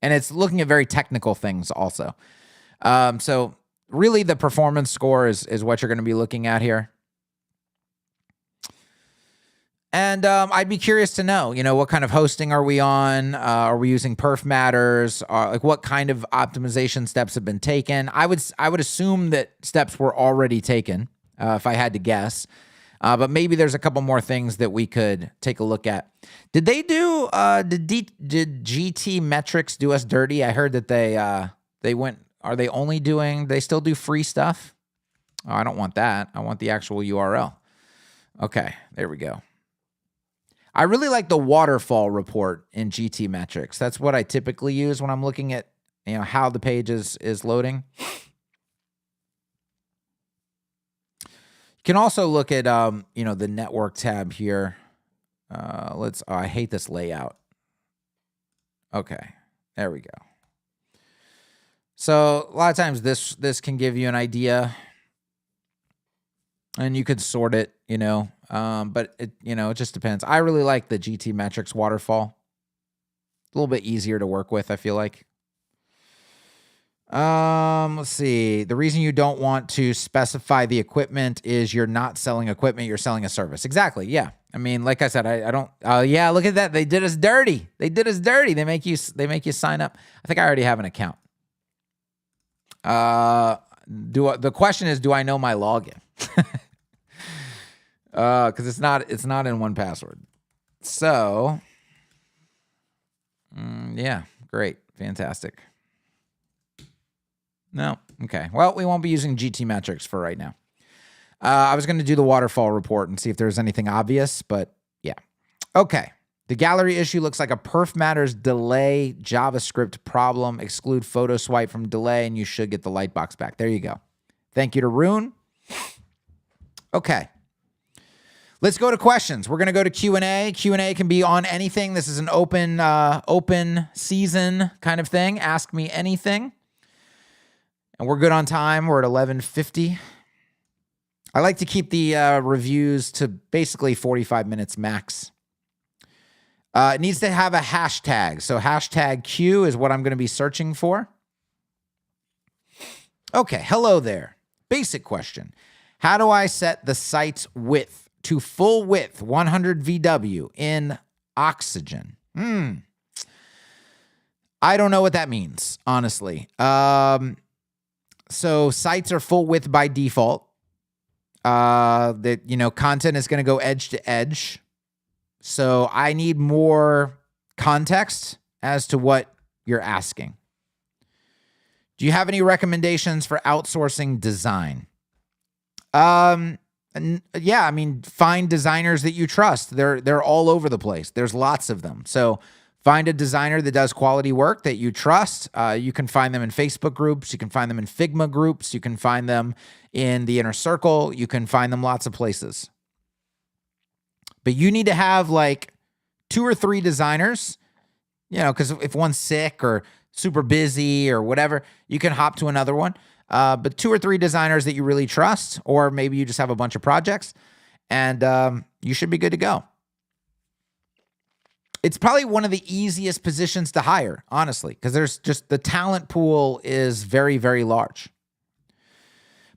Speaker 1: And it's looking at very technical things also. So really the performance score is what you're going to be looking at here. And I'd be curious to know, what kind of hosting are we on? Are we using perf matters? What kind of optimization steps have been taken? I would assume that steps were already taken, if I had to guess. But maybe there's a couple more things that we could take a look at. Did they do? Did GT Metrics do us dirty? I heard that they went. Are they only doing? They still do free stuff? Oh, I don't want that. I want the actual URL. Okay, there we go. I really like the waterfall report in GT Metrics. That's what I typically use when I'm looking at how the page is loading. You can also look at the network tab here. I hate this layout. Okay, there we go. So a lot of times this can give you an idea, and you could sort it, but it just depends. I really like the GT Metrics waterfall. A little bit easier to work with, I feel like. Let's see. The reason you don't want to specify the equipment is you're not selling equipment, you're selling a service. Exactly. Yeah. I mean, like I said, I don't. Yeah. Look at that. They did us dirty. They make you sign up. I think I already have an account. The question is, do I know my login? Because it's not in 1Password. So, yeah, great, fantastic. No, okay. Well, we won't be using GT Metrics for right now. I was going to do the waterfall report and see if there's anything obvious, but yeah. Okay. The gallery issue looks like a perf matters delay JavaScript problem. Exclude photo swipe from delay, and you should get the lightbox back. There you go. Thank you to Rune. Okay. Let's go to questions. We're going to go to Q&A. Q&A can be on anything. This is an open season kind of thing. Ask me anything. And we're good on time. We're at 11:50. I like to keep the reviews to basically 45 minutes max. It needs to have a hashtag. So hashtag Q is what I'm going to be searching for. Okay, hello there. Basic question. How do I set the site's width to full width 100 VW in Oxygen? I don't know what that means, honestly. So sites are full width by default. Content is going to go edge to edge. So I need more context as to what you're asking. Do you have any recommendations for outsourcing design? And yeah, I mean, find designers that you trust. They're all over the place. There's lots of them. So find a designer that does quality work that you trust. You can find them in Facebook groups. You can find them in Figma groups. You can find them in the inner circle. You can find them lots of places. But you need to have like 2 or 3 designers, because if one's sick or super busy or whatever, you can hop to another one. But 2 or 3 designers that you really trust, or maybe you just have a bunch of projects, and you should be good to go. It's probably one of the easiest positions to hire, honestly, because there's just the talent pool is very, very large.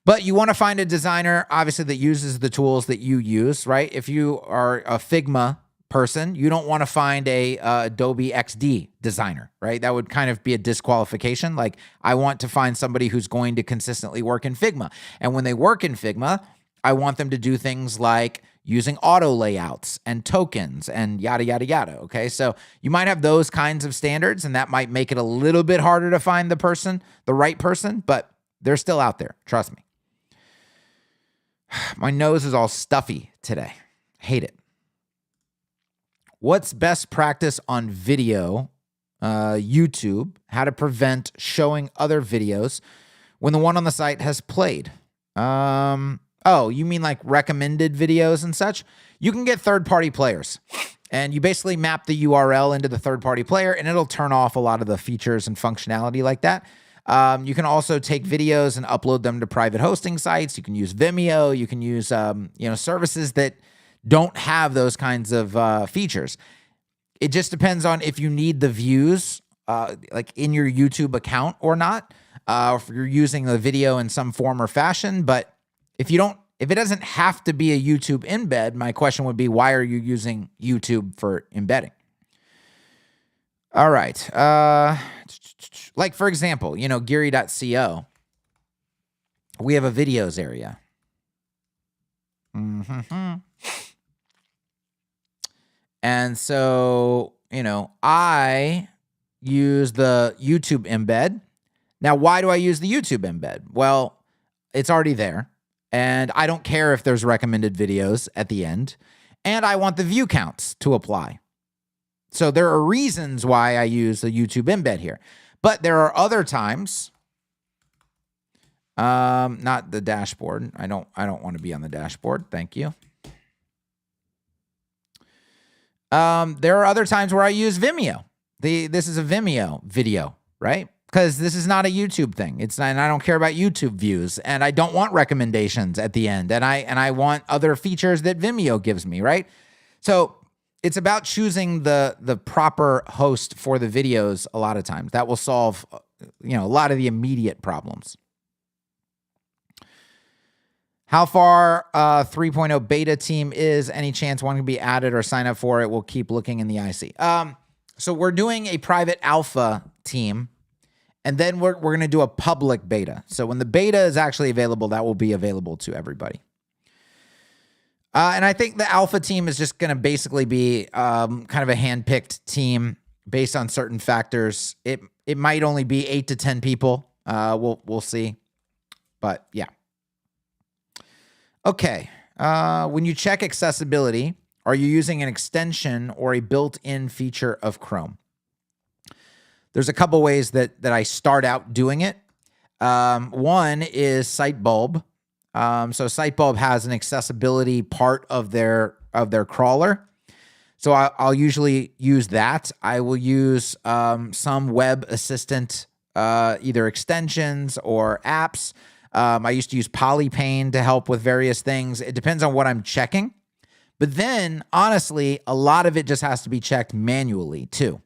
Speaker 1: But you want to find a designer, obviously, that uses the tools that you use, right? If you are a Figma person, you don't want to find a Adobe XD designer, right? That would kind of be a disqualification. Like, I want to find somebody who's going to consistently work in Figma. And when they work in Figma, I want them to do things like using auto layouts and tokens and yada, yada, yada. Okay. So you might have those kinds of standards, and that might make it a little bit harder to find the right person, but they're still out there. Trust me. My nose is all stuffy today. Hate it. What's best practice on video, YouTube, how to prevent showing other videos when the one on the site has played? Oh, you mean like recommended videos and such? You can get third-party players, and you basically map the URL into the third-party player, and it'll turn off a lot of the features and functionality like that. You can also take videos and upload them to private hosting sites. You can use Vimeo. You can use, services that don't have those kinds of features. It just depends on if you need the views, like in your YouTube account or not, or if you're using the video in some form or fashion. But if it doesn't have to be a YouTube embed, my question would be, why are you using YouTube for embedding? All right. Like, for example, Geary.co, we have a videos area. And so, I use the YouTube embed. Now, why do I use the YouTube embed? Well, it's already there, and I don't care if there's recommended videos at the end, and I want the view counts to apply. So there are reasons why I use the YouTube embed here. But there are other times, not the dashboard. I don't want to be on the dashboard. Thank you. There are other times where I use Vimeo. This is a Vimeo video, right? Because this is not a YouTube thing. And I don't care about YouTube views, and I don't want recommendations at the end, and I want other features that Vimeo gives me, right? So it's about choosing the proper host for the videos a lot of times. That will solve, a lot of the immediate problems. How far 3.0 beta team is? Any chance one can be added or sign up for it? We'll keep looking in the IC. So we're doing a private alpha team, and then we're going to do a public beta. So when the beta is actually available, that will be available to everybody. And I think the alpha team is just going to basically be kind of a hand-picked team based on certain factors. It might only be 8 to 10 people. We'll see. But yeah. Okay. When you check accessibility, are you using an extension or a built-in feature of Chrome? There's a couple ways that I start out doing it. One is Sitebulb. So Sitebulb has an accessibility part of their crawler. So I'll usually use that. I will use some web assistant, either extensions or apps. I used to use Polypane to help with various things. It depends on what I'm checking. But then, honestly, a lot of it just has to be checked manually too.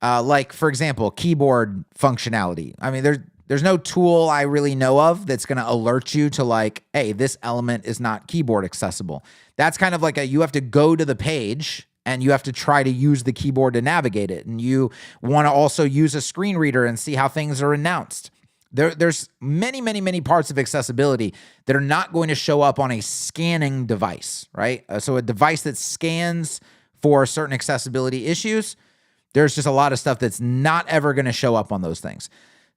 Speaker 1: Like, for example, keyboard functionality. I mean, there's no tool I really know of that's going to alert you to like, hey, this element is not keyboard accessible. That's kind of like you have to go to the page and you have to try to use the keyboard to navigate it. And you want to also use a screen reader and see how things are announced. There's many, many, many parts of accessibility that are not going to show up on a scanning device, right? So a device that scans for certain accessibility issues, there's just a lot of stuff that's not ever going to show up on those things.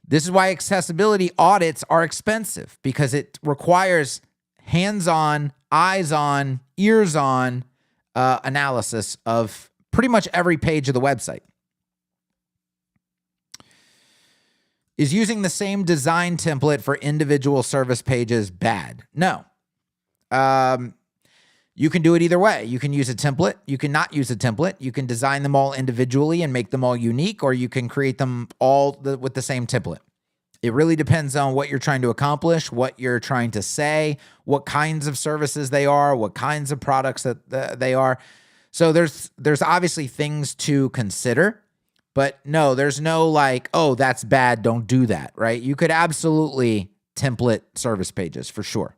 Speaker 1: This is why accessibility audits are expensive, because it requires hands-on eyes on, ears on analysis of pretty much every page of the website. Is using the same design template for individual service pages bad? No. You can do it either way. You can use a template. You can not use a template. You can design them all individually and make them all unique, or you can create them all with the same template. It really depends on what you're trying to accomplish, what you're trying to say, what kinds of services they are, what kinds of products that they are. So there's obviously things to consider, but no, there's no like, oh, that's bad, don't do that, right? You could absolutely template service pages for sure.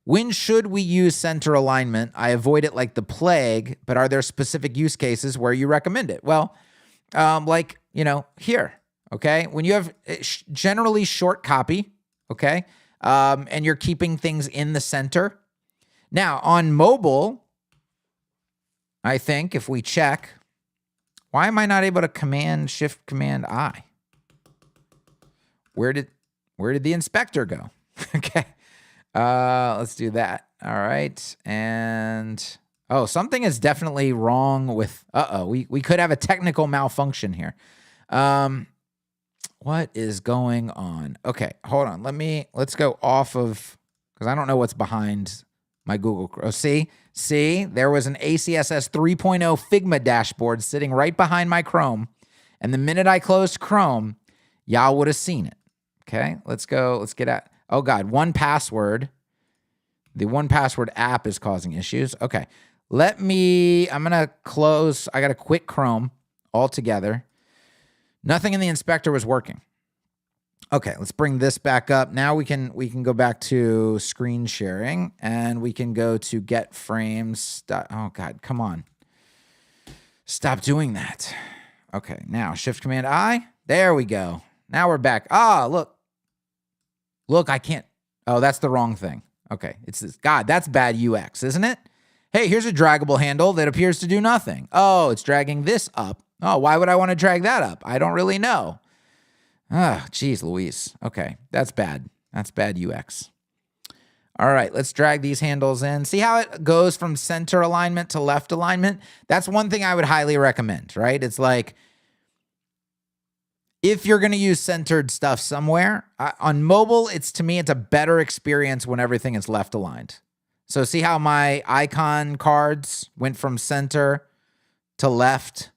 Speaker 1: When should we use center alignment? I avoid it like the plague, but are there specific use cases where you recommend it? Well, here, okay? When you have generally short copy, okay, and you're keeping things in the center. Now, on mobile, I think if we check, why am I not able to Shift Command I? Where did the inspector go? Okay. Let's do that. All right. And something is definitely wrong with, we could have a technical malfunction here. What is going on? Okay, hold on. Let's go off of, because I don't know what's behind my Google. Oh, see, there was an ACSS 3.0 Figma dashboard sitting right behind my Chrome. And the minute I closed Chrome, y'all would have seen it. Okay, let's go. Let's get out. Oh God, 1Password. The 1Password app is causing issues. Okay, I'm gonna close. I gotta quit Chrome altogether. Nothing in the inspector was working. Okay, let's bring this back up. Now we can go back to screen sharing and we can go to get frames. Oh God, come on. Stop doing that. Okay, now Shift Command I. There we go. Now we're back. Look, I can't. Oh, that's the wrong thing. Okay, it's this. God, that's bad UX, isn't it? Hey, here's a draggable handle that appears to do nothing. Oh, it's dragging this up. Oh, why would I want to drag that up? I don't really know. Geez, Louise. Okay, that's bad. That's bad UX. All right, let's drag these handles in. See how it goes from center alignment to left alignment? That's one thing I would highly recommend, right? It's like, if you're going to use centered stuff somewhere, on mobile, to me, it's a better experience when everything is left aligned. So see how my icon cards went from center to left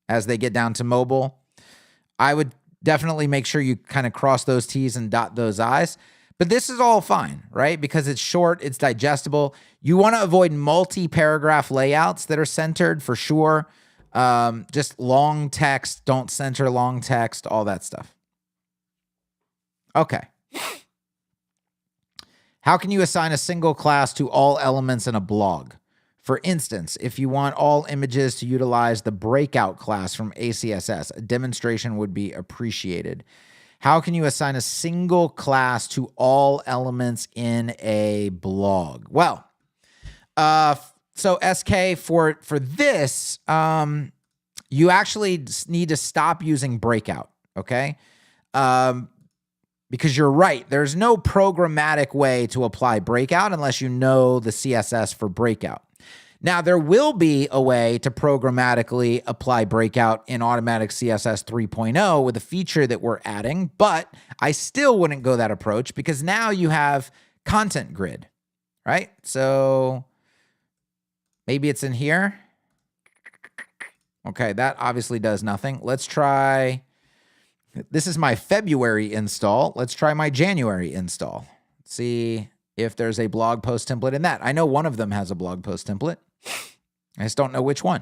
Speaker 1: as they get down to mobile? I would definitely make sure you kind of cross those T's and dot those I's. But this is all fine, right? Because it's short, it's digestible. You want to avoid multi-paragraph layouts that are centered for sure. Just long text, don't center long text, all that stuff. Okay. How can you assign a single class to all elements in a blog? For instance, if you want all images to utilize the breakout class from ACSS, a demonstration would be appreciated. How can you assign a single class to all elements in a blog? Well, so SK for this, you actually need to stop using breakout, okay? Because you're right. There's no programmatic way to apply breakout unless you know the CSS for breakout. Now, there will be a way to programmatically apply breakout in Automatic CSS 3.0 with a feature that we're adding, but I still wouldn't go that approach because now you have content grid, right? So maybe it's in here. Okay, that obviously does nothing. Let's try, this is my February install. Let's try my January install. Let's see if there's a blog post template in that. I know one of them has a blog post template. I just don't know which one.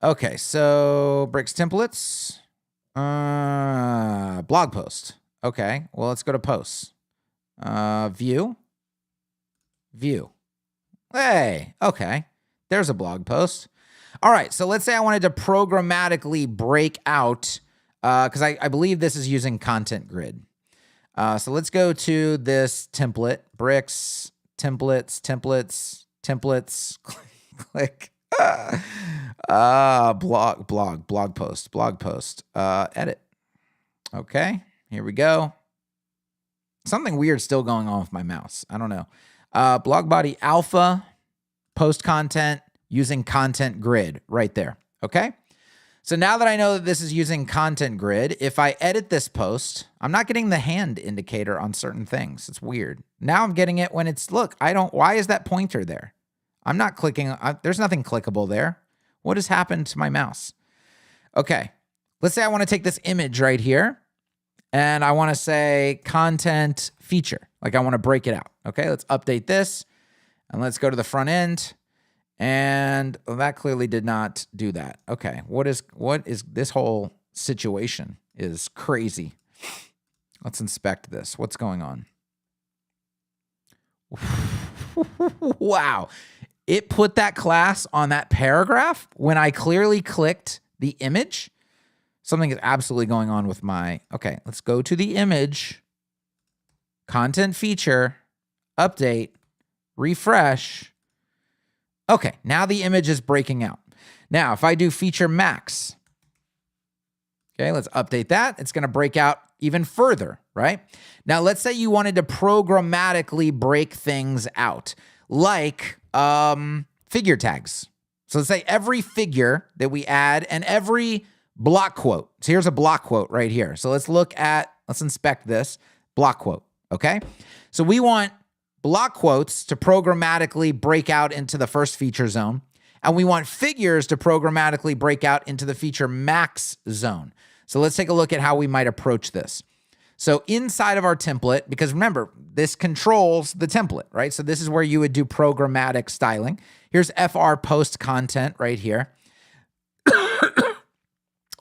Speaker 1: Okay, so Bricks templates, blog post. Okay, well, let's go to posts. View. Hey, okay. There's a blog post. All right, so let's say I wanted to programmatically break out, because I believe this is using content grid. So let's go to this template, bricks, templates, click, blog post, edit. Okay, here we go. Something weird still going on with my mouse. I don't know. Blog body alpha, post content using content grid right there. Okay. So now that I know that this is using content grid, if I edit this post, I'm not getting the hand indicator on certain things. It's weird. Now I'm getting it when it's, look, why is that pointer there? I'm not clicking. There's nothing clickable there. What has happened to my mouse? Okay. Let's say I want to take this image right here and I want to say content feature. Like I want to break it out. Okay. Let's update this and let's go to the front end. And that clearly did not do that. Okay, what is this whole situation is crazy. Let's inspect this. What's going on? Wow. It put that class on that paragraph when I clearly clicked the image. Something is absolutely going on with my, okay, let's go to the image, content feature, update, refresh. Okay, now the image is breaking out. Now, if I do feature max, okay, let's update that. It's going to break out even further, right? Now, let's say you wanted to programmatically break things out, like figure tags. So let's say every figure that we add and every block quote. So here's a block quote right here. So let's inspect this block quote, okay? So we want block quotes to programmatically break out into the first feature zone. And we want figures to programmatically break out into the feature max zone. So let's take a look at how we might approach this. So inside of our template, because remember, this controls the template, right? So this is where you would do programmatic styling. Here's FR post content right here.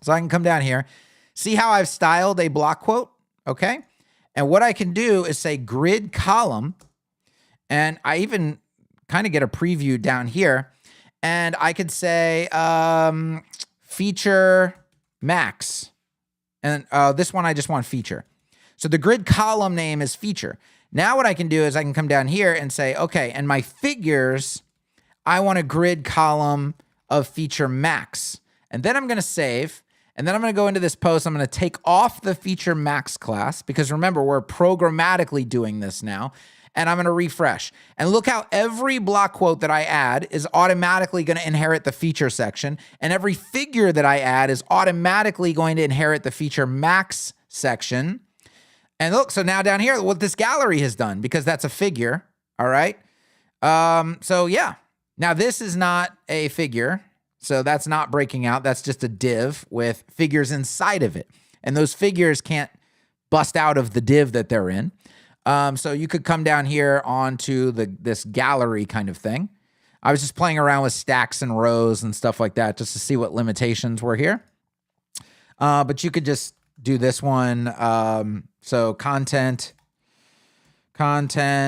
Speaker 1: So I can come down here. See how I've styled a block quote, okay? And what I can do is say grid column. And I even kind of get a preview down here. And I could say feature max. And this one, I just want feature. So the grid column name is feature. Now what I can do is I can come down here and say, okay, and my figures, I want a grid column of feature max. And then I'm going to save. And then I'm going to go into this post. I'm going to take off the feature max class because remember, we're programmatically doing this now. And I'm going to refresh. And look how every block quote that I add is automatically going to inherit the feature section. And every figure that I add is automatically going to inherit the feature max section. And look, so now down here, what this gallery has done, because that's a figure, all right? So yeah, now this is not a figure. So that's not breaking out. That's just a div with figures inside of it. And those figures can't bust out of the div that they're in. So you could come down here onto this gallery kind of thing. I was just playing around with stacks and rows and stuff like that just to see what limitations were here. But you could just do this one. So content,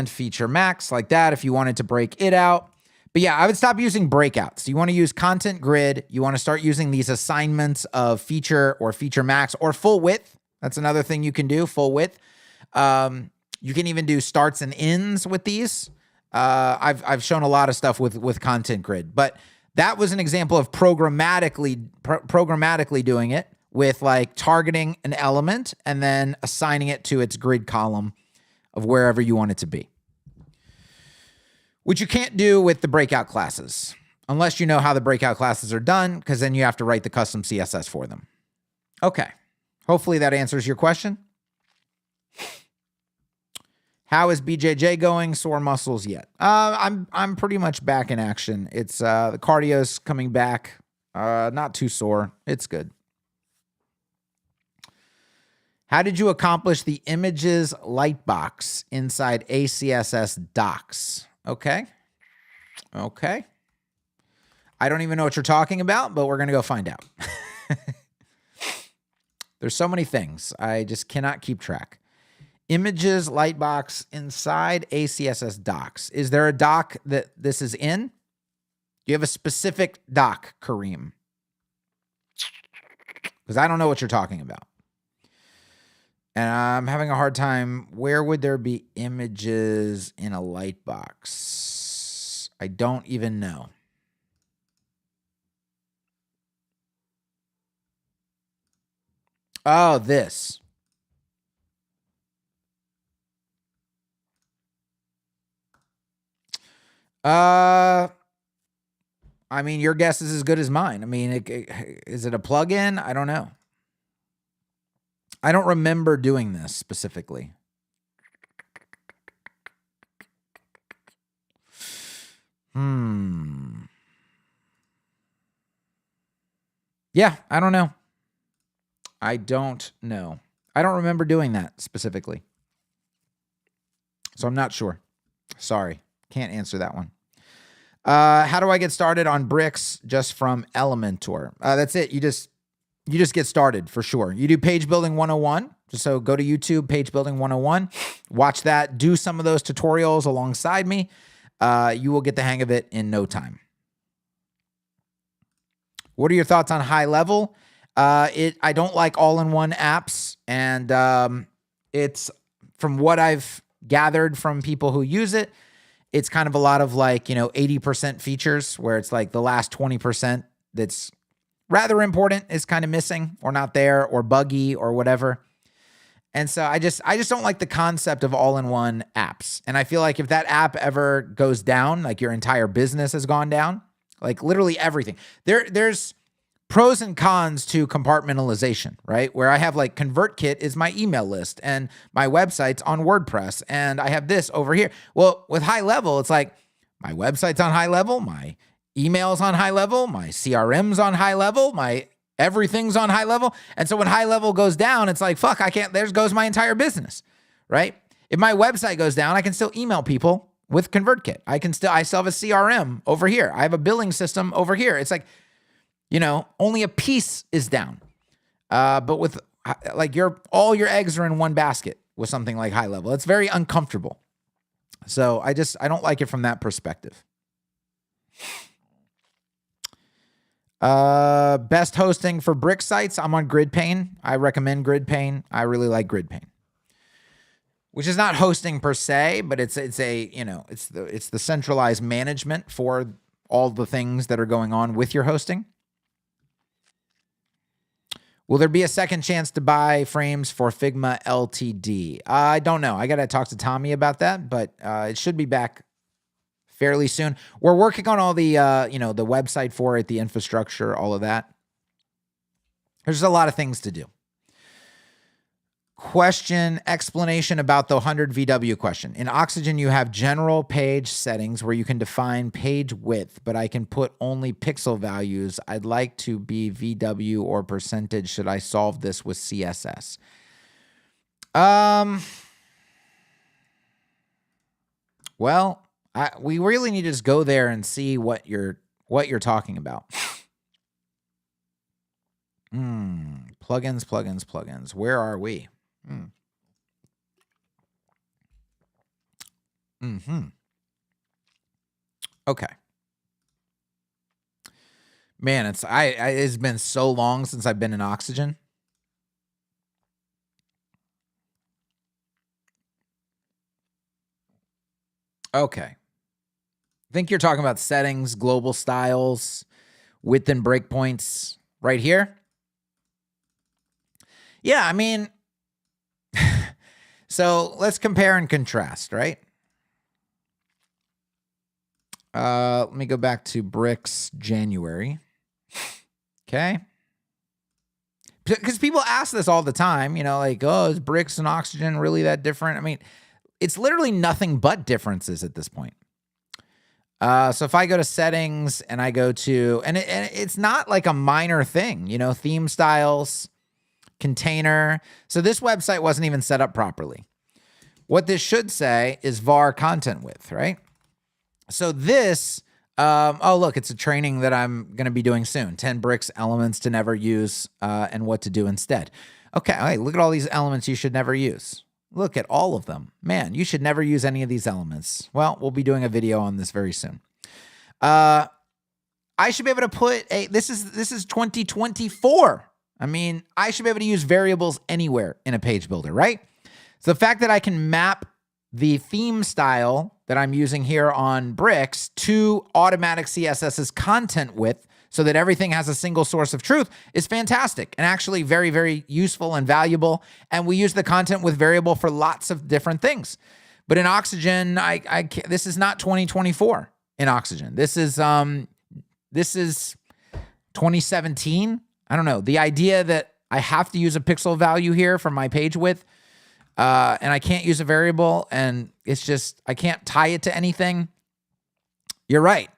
Speaker 1: feature max like that if you wanted to break it out. But yeah, I would stop using breakouts. You want to use content grid. You want to start using these assignments of feature or feature max or full width. That's another thing you can do, full width. You can even do starts and ends with these. I've shown a lot of stuff with content grid, but that was an example of programmatically doing it with like targeting an element and then assigning it to its grid column of wherever you want it to be. Which you can't do with the breakout classes, unless you know how the breakout classes are done, because then you have to write the custom CSS for them. Okay, hopefully that answers your question. How is BJJ going? Sore muscles yet? I'm pretty much back in action. It's the cardio's coming back. Not too sore. It's good. How did you accomplish the images lightbox inside ACSS docs? Okay. I don't even know what you're talking about, but we're going to go find out. There's so many things. I just cannot keep track. Images lightbox inside ACSS docs. Is there a doc that this is in? Do you have a specific doc, Kareem? Because I don't know what you're talking about. And I'm having a hard time. Where would there be images in a lightbox? I don't even know. Oh, this. I mean, your guess is as good as mine. I mean, is it a plugin? I don't know. I don't remember doing this specifically. Yeah, I don't know. I don't know. I don't remember doing that specifically. So I'm not sure. Sorry. Can't answer that one. How do I get started on bricks just from Elementor? That's it. You just get started for sure. You do page building 101. So go to YouTube, page building 101. Watch that. Do some of those tutorials alongside me. You will get the hang of it in no time. What are your thoughts on high level? I don't like all-in-one apps, and it's from what I've gathered from people who use it, it's kind of a lot of 80% features where it's like the last 20% that's rather important is kind of missing or not there or buggy or whatever. And so I just don't like the concept of all-in-one apps. And I feel like if that app ever goes down, like your entire business has gone down, like literally everything. There's pros and cons to compartmentalization, right? Where I have ConvertKit is my email list and my website's on WordPress and I have this over here. Well, with high level, it's like my website's on high level, my email's on high level, my CRM's on high level, my everything's on high level. And so when high level goes down, it's like, fuck, there goes my entire business, right? If my website goes down, I can still email people with ConvertKit. I still have a CRM over here. I have a billing system over here. It's like, only a piece is down. But with all your eggs are in one basket with something like high level. It's very uncomfortable. So I don't like it from that perspective. Best hosting for brick sites. I'm on GridPane. I recommend GridPane. I really like GridPane, which is not hosting per se, but it's the centralized management for all the things that are going on with your hosting. Will there be a second chance to buy frames for Figma LTD? I don't know. I got to talk to Tommy about that, but it should be back fairly soon. We're working on all the, the website for it, the infrastructure, all of that. There's a lot of things to do. Explanation about the 100 VW question. In Oxygen, you have general page settings where you can define page width, but I can put only pixel values. I'd like to be VW or percentage. Should I solve this with CSS? Well, we really need to just go there and see what you're talking about. Plugins. Where are we? Okay. Man, it's been so long since I've been in Oxygen. Okay. I think you're talking about settings, global styles, width and breakpoints right here. Yeah, I mean, so let's compare and contrast, right? Let me go back to Bricks January. Okay. Because people ask this all the time, is Bricks and Oxygen really that different? I mean, it's literally nothing but differences at this point. So if I go to settings and I go to, and it's not like a minor thing, theme styles, container. So this website wasn't even set up properly. What this should say is var content width, right? So this, look, it's a training that I'm going to be doing soon. 10 bricks elements to never use and what to do instead. Okay, look at all these elements you should never use. Look at all of them. Man, you should never use any of these elements. Well, we'll be doing a video on this very soon. I should be able to put this is 2024. I mean, I should be able to use variables anywhere in a page builder, right? So the fact that I can map the theme style that I'm using here on bricks to automatic CSS's content width so that everything has a single source of truth is fantastic and actually very, very useful and valuable. And we use the content width variable for lots of different things. But in Oxygen, this is not 2024. in oxygen. This is 2017. I don't know. The idea that I have to use a pixel value here for my page width, and I can't use a variable, and it's just, I can't tie it to anything. You're right.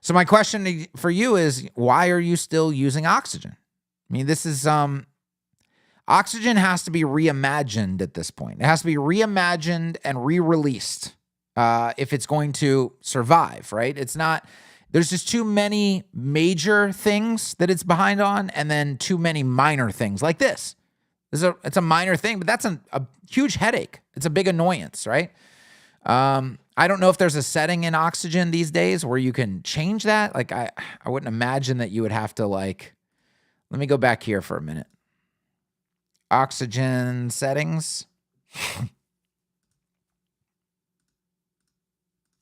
Speaker 1: So my question for you is, why are you still using oxygen? I mean, this is, oxygen has to be reimagined at this point. It has to be reimagined and re-released if it's going to survive, right? It's not, there's just too many major things that it's behind on, and then too many minor things like this. It's a minor thing, but that's a huge headache. It's a big annoyance, right? I don't know if there's a setting in Oxygen these days where you can change that. Like, I wouldn't imagine that you would have to, like, let me go back here for a minute. Oxygen settings.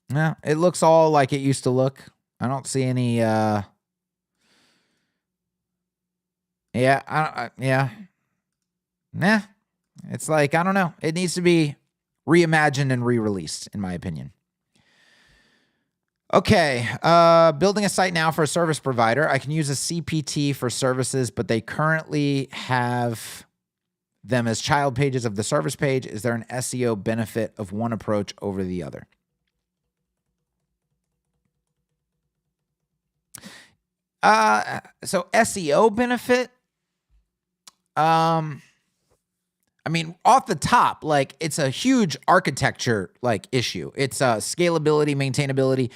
Speaker 1: No, it looks all like it used to look. I don't see any, yeah. Nah, it's like, I don't know. It needs to be reimagined and re-released, in my opinion. Okay, building a site now for a service provider. I can use a CPT for services, but they currently have them as child pages of the service page. Is there an SEO benefit of one approach over the other? So SEO benefit, I mean, off the top, like, it's a huge architecture, like, issue. It's scalability, maintainability,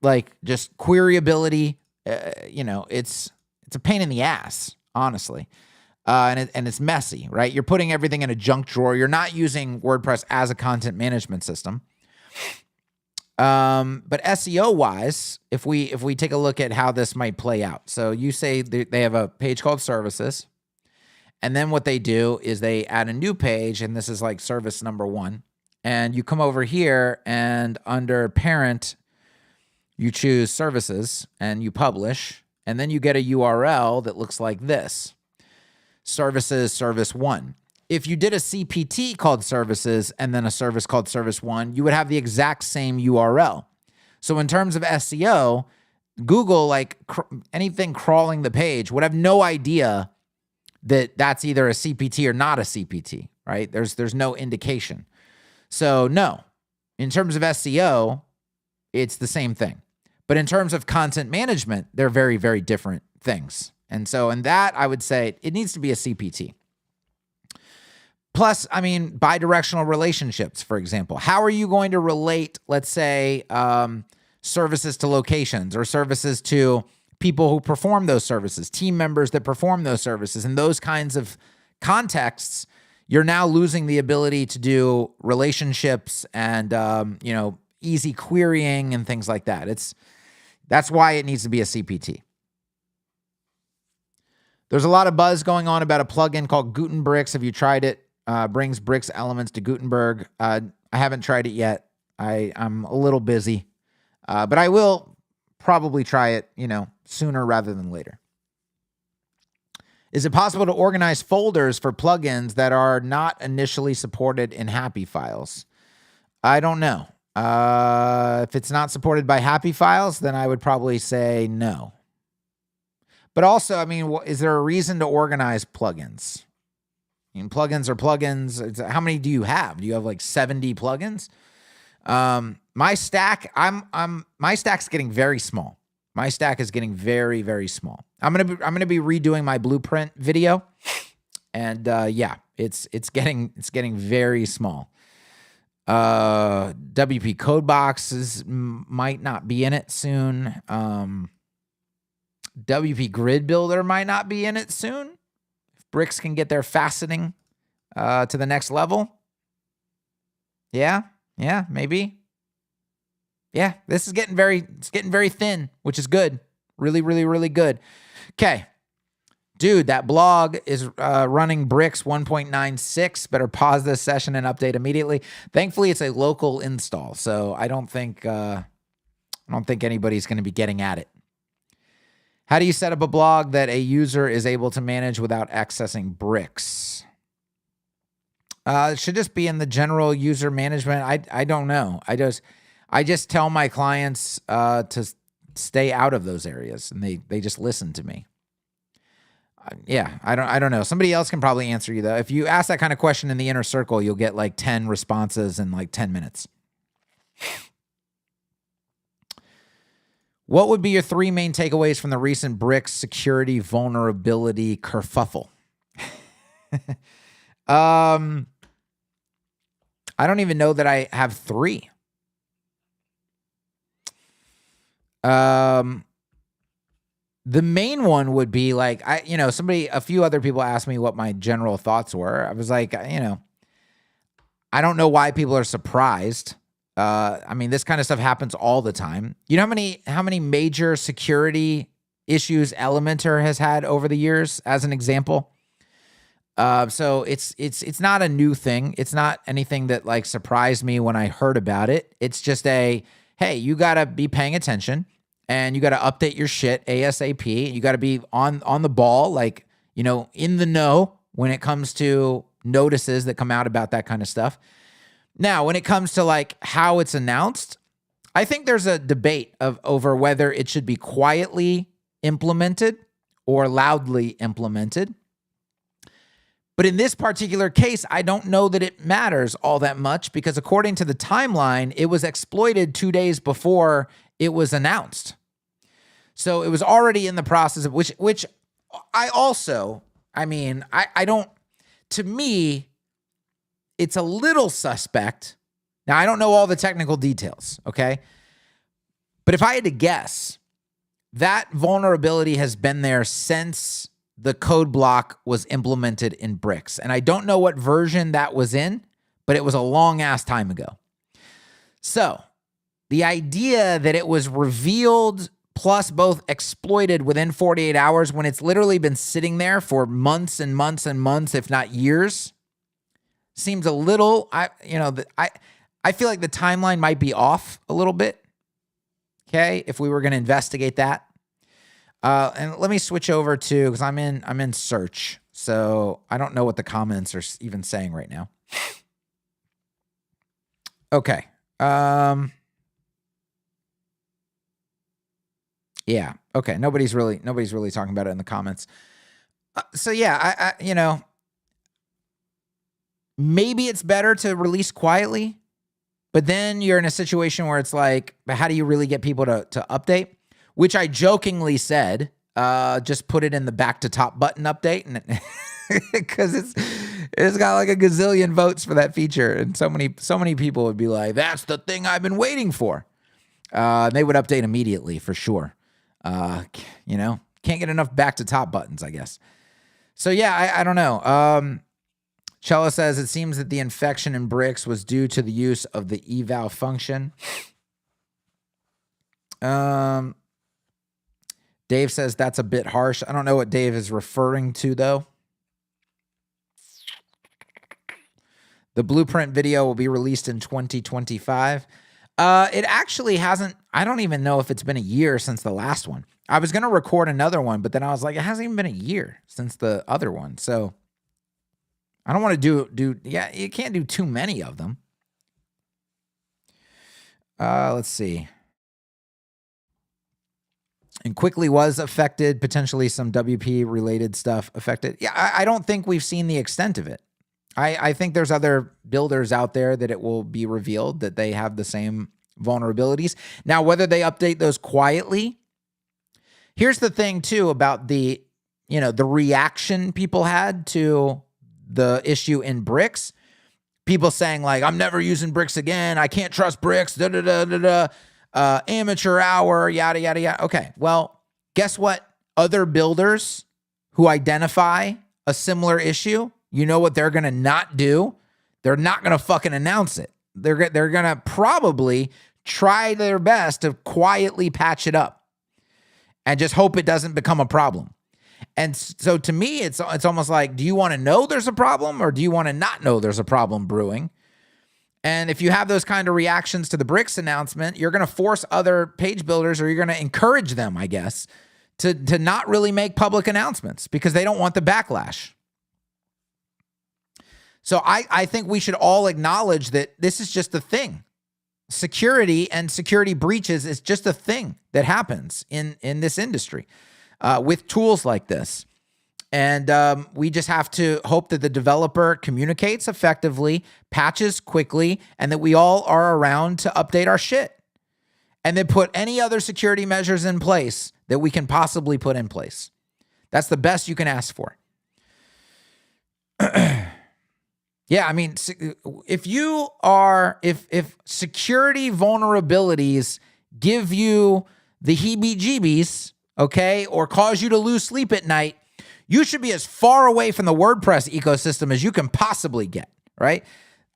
Speaker 1: like, just queryability. It's a pain in the ass, honestly. And it's messy, right? You're putting everything in a junk drawer. You're not using WordPress as a content management system. But SEO wise, if we take a look at how this might play out. So you say they have a page called services. And then what they do is they add a new page, and this is like service number 1. And you come over here, and under parent, you choose services, and you publish. And then you get a URL that looks like this. Services, service 1. If you did a CPT called services and then a service called service 1, you would have the exact same URL. So in terms of SEO, Google, like, anything crawling the page would have no idea that that's either a CPT or not a CPT, right? There's no indication. So no, in terms of SEO, it's the same thing. But in terms of content management, they're very, very different things. And so in that, I would say it needs to be a CPT. Plus, I mean, bidirectional relationships, for example. How are you going to relate, let's say, services to locations, or services to people who perform those services, team members that perform those services? In those kinds of contexts, you're now losing the ability to do relationships and, easy querying and things like that. That's why it needs to be a CPT. There's a lot of buzz going on about a plugin called Gutenbricks. Have you tried it? Brings Bricks elements to Gutenberg. I haven't tried it yet. I'm a little busy, but I will probably try it, sooner rather than later. Is it possible to organize folders for plugins that are not initially supported in Happy Files? I don't know. If it's not supported by Happy Files, then I would probably say no. But also, I mean, is there a reason to organize plugins? I mean, plugins are plugins. How many do you have? Do you have like 70 plugins? My stack, my stack's getting very small. My stack is getting very, very small. I'm gonna be redoing my blueprint video, and it's getting very small. WP Codebox might not be in it soon. WP Grid Builder might not be in it soon. If Bricks can get their faceting to the next level. Yeah, maybe. Yeah, this is getting very thin, which is good. Really, really, really good. Okay. Dude, that blog is running Bricks 1.96. Better pause this session and update immediately. Thankfully, it's a local install, so I don't think anybody's going to be getting at it. How do you set up a blog that a user is able to manage without accessing Bricks? It should just be in the general user management. I don't know. I just tell my clients to stay out of those areas, and they just listen to me. Yeah, I don't know. Somebody else can probably answer you though. If you ask that kind of question in the inner circle, you'll get like 10 responses in like 10 minutes. What would be your 3 main takeaways from the recent BRICS security vulnerability kerfuffle? I don't even know that I have 3. The main one would be like, a few other people asked me what my general thoughts were. I was like, I don't know why people are surprised. This kind of stuff happens all the time. You know how many major security issues Elementor has had over the years, as an example? So it's not a new thing. It's not anything that like surprised me when I heard about it. It's just hey, you gotta be paying attention. And you got to update your shit ASAP. You got to be on the ball, like, in the know when it comes to notices that come out about that kind of stuff. Now, when it comes to like how it's announced, I think there's a debate over whether it should be quietly implemented or loudly implemented. But in this particular case, I don't know that it matters all that much because according to the timeline, it was exploited 2 days before it was announced. So it was already in the process of which I also, I don't, to me, it's a little suspect. Now, I don't know all the technical details, okay? But if I had to guess, that vulnerability has been there since the code block was implemented in BRICS. And I don't know what version that was in, but it was a long-ass time ago. So the idea that it was revealed plus both exploited within 48 hours when it's literally been sitting there for months and months and months, if not years, seems a little, I feel like the timeline might be off a little bit, okay, if we were going to investigate that. And let me switch over to, because I'm in search, so I don't know what the comments are even saying right now. Okay. Yeah. Okay. Nobody's really talking about it in the comments. So yeah, I maybe it's better to release quietly, but then you're in a situation where it's like, how do you really get people to update? Which I jokingly said, just put it in the back to top button update, and because it's got like a gazillion votes for that feature, and so many people would be like, that's the thing I've been waiting for. They would update immediately for sure. Can't get enough back to top buttons, I guess. So yeah, I don't know. Cello says it seems that the infection in BRICS was due to the use of the eval function. Dave says that's a bit harsh. I don't know what Dave is referring to though. The blueprint video will be released in 2025. It actually hasn't, I don't even know if it's been a year since the last one. I was going to record another one, but then I was like, it hasn't even been a year since the other one. So I don't want to do, you can't do too many of them. Let's see. And quickly was affected, potentially some WP related stuff affected. Yeah, I don't think we've seen the extent of it. I think there's other builders out there that it will be revealed that they have the same vulnerabilities. Now, whether they update those quietly, here's the thing too about the reaction people had to the issue in BRICS. People saying like, I'm never using BRICS again. I can't trust BRICS, amateur hour, yada, yada, yada. Okay, well, guess what? Other builders who identify a similar issue, you know what they're going to not do? They're not going to fucking announce it. They're going to probably try their best to quietly patch it up and just hope it doesn't become a problem. And so to me, it's almost like, do you want to know there's a problem or do you want to not know there's a problem brewing? And if you have those kind of reactions to the BRICS announcement, you're going to force other page builders, or you're going to encourage them, I guess, to not really make public announcements because they don't want the backlash. So I think we should all acknowledge that this is just a thing. security and security breaches is just a thing that happens in this industry with tools like this. And we just have to hope that the developer communicates effectively, patches quickly, and that we all are around to update our shit. And then put any other security measures in place that we can possibly put in place. That's the best you can ask for. Yeah, I mean, if security vulnerabilities give you the heebie-jeebies, okay, or cause you to lose sleep at night, you should be as far away from the WordPress ecosystem as you can possibly get, right?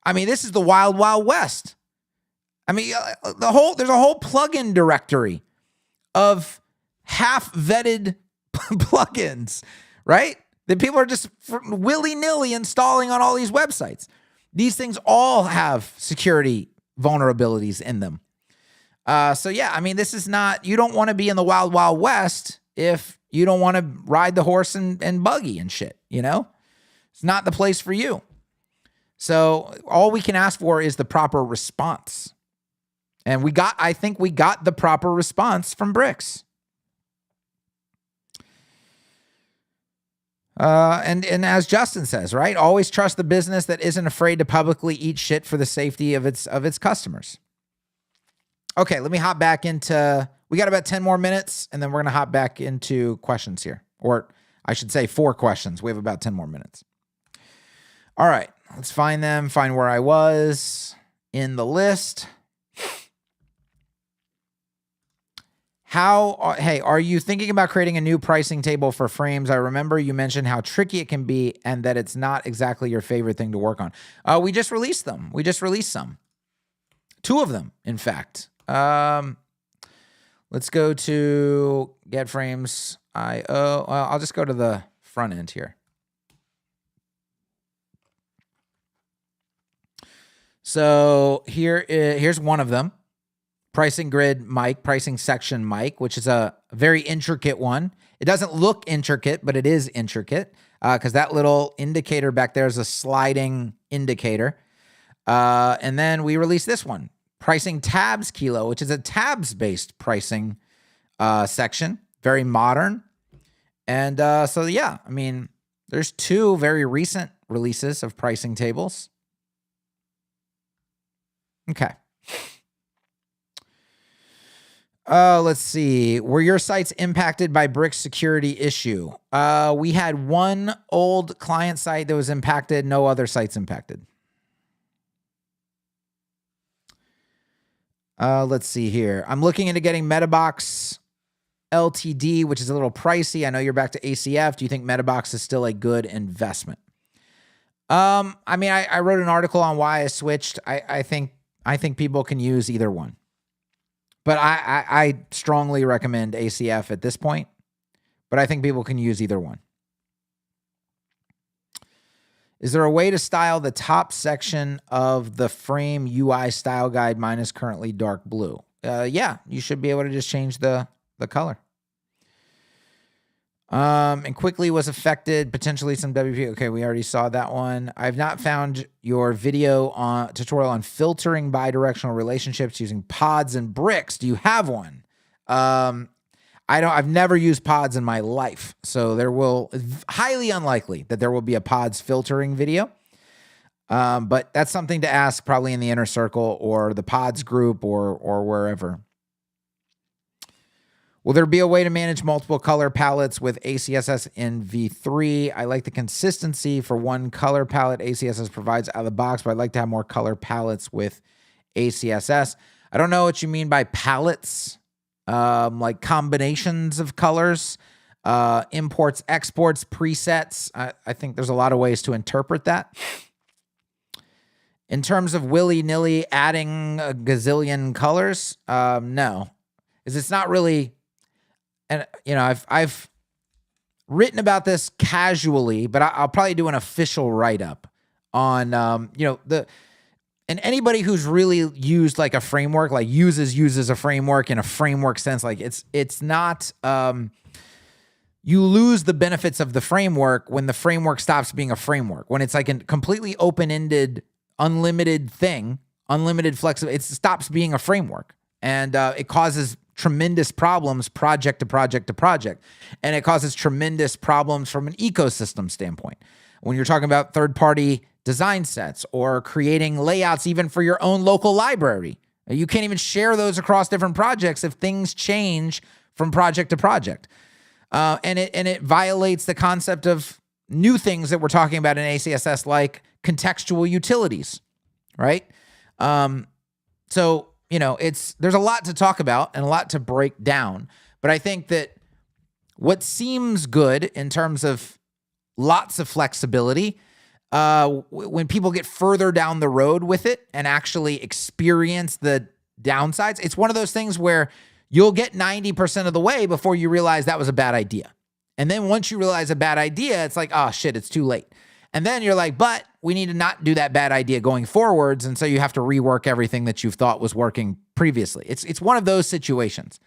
Speaker 1: I mean, this is the wild, wild west. I mean, there's a whole plugin directory of half-vetted plugins, right? That people are just willy-nilly installing on all these websites. These things all have security vulnerabilities in them. So yeah, I mean, this is not, you don't want to be in the wild, wild west if you don't want to ride the horse and buggy and shit, you know? It's not the place for you. So all we can ask for is the proper response. And I think we got the proper response from Bricks. And as Justin says, right? Always trust the business that isn't afraid to publicly eat shit for the safety of its customers. Okay, let me hop back into, we got about 10 more minutes, and then we're going to hop back into questions here. Or I should say 4 questions. We have about 10 more minutes. All right, let's find them, find where I was in the list. Are you thinking about creating a new pricing table for frames? I remember you mentioned how tricky it can be and that it's not exactly your favorite thing to work on. We just released them. We just released some. 2 of them, in fact. Let's go to Get Frames IO. I'll just go to the front end here. So here's one of them. Pricing grid mic, pricing section mic, which is a very intricate one. It doesn't look intricate, but it is intricate because that little indicator back there is a sliding indicator. And then we released this one, pricing tabs kilo, which is a tabs-based pricing section, very modern. And so, yeah, I mean, there's 2 very recent releases of pricing tables. Okay. Let's see. Were your sites impacted by Brick's security issue? We had one old client site that was impacted. No other sites impacted. Let's see here. I'm looking into getting Metabox LTD, which is a little pricey. I know you're back to ACF. Do you think Metabox is still a good investment? I mean, I wrote an article on why I switched. I think people can use either one. But I strongly recommend ACF at this point. But I think people can use either one. Is there a way to style the top section of the frame UI style guide? Mine is currently dark blue. Yeah, you should be able to just change the color. And quickly was affected, potentially some WP. Okay, we already saw that one. I've not found your video tutorial on filtering bidirectional relationships using pods and bricks. Do you have one? I've never used pods in my life, so highly unlikely that there will be a pods filtering video. But that's something to ask probably in the inner circle or the pods group or wherever. Will there be a way to manage multiple color palettes with ACSS in V3? I like the consistency for one color palette ACSS provides out of the box, but I'd like to have more color palettes with ACSS. I don't know what you mean by palettes, like combinations of colors, imports, exports, presets. I think there's a lot of ways to interpret that. In terms of willy-nilly adding a gazillion colors, no. It's not really... And, you know, I've written about this casually, but I'll probably do an official write-up on, and anybody who's really used like a framework, like uses a framework in a framework sense, like it's not, you lose the benefits of the framework when the framework stops being a framework, when it's like a completely open-ended, unlimited thing unlimited flexibility. It stops being a framework, and it causes tremendous problems project to project to project. And it causes tremendous problems from an ecosystem standpoint. When you're talking about third-party design sets or creating layouts even for your own local library, you can't even share those across different projects if things change from project to project. And it violates the concept of new things that we're talking about in ACSS, like contextual utilities, right? So, there's a lot to talk about and a lot to break down. But I think that what seems good in terms of lots of flexibility, when people get further down the road with it and actually experience the downsides, it's one of those things where you'll get 90% of the way before you realize that was a bad idea. And then once you realize a bad idea, it's like, oh shit, it's too late. And then you're like, but we need to not do that bad idea going forwards. And so you have to rework everything that you've thought was working previously. It's one of those situations.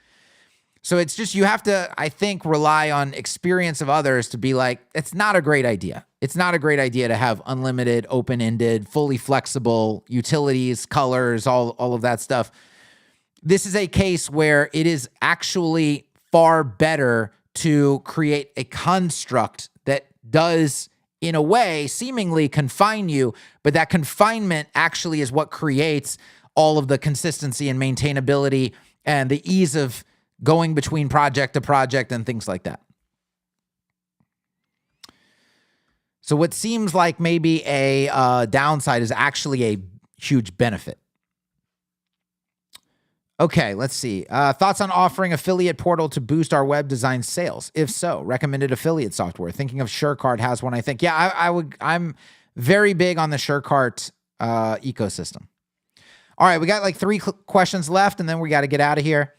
Speaker 1: So it's just, you have to, I think, rely on experience of others to be like, it's not a great idea. It's not a great idea to have unlimited, open-ended, fully flexible utilities, colors, all of that stuff. This is a case where it is actually far better to create a construct that does, in a way, seemingly confine you, but that confinement actually is what creates all of the consistency and maintainability and the ease of going between project to project and things like that. So what seems like maybe a downside is actually a huge benefit. Okay, let's see. Thoughts on offering affiliate portal to boost our web design sales? If so, recommended affiliate software. Thinking of SureCart has one, I think. Yeah, I would. I'm very big on the SureCart ecosystem. All right, we got like 3 questions left, and then we got to get out of here.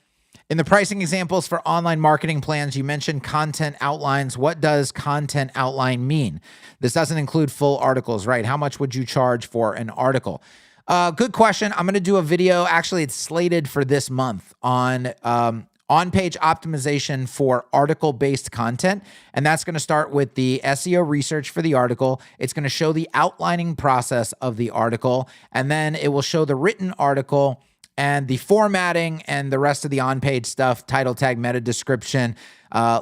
Speaker 1: In the pricing examples for online marketing plans, you mentioned content outlines. What does content outline mean? This doesn't include full articles, right? How much would you charge for an article? Good question. I'm going to do a video. Actually, it's slated for this month on on-page optimization for article-based content. And that's going to start with the SEO research for the article. It's going to show the outlining process of the article. And then it will show the written article and the formatting and the rest of the on-page stuff, title tag, meta description,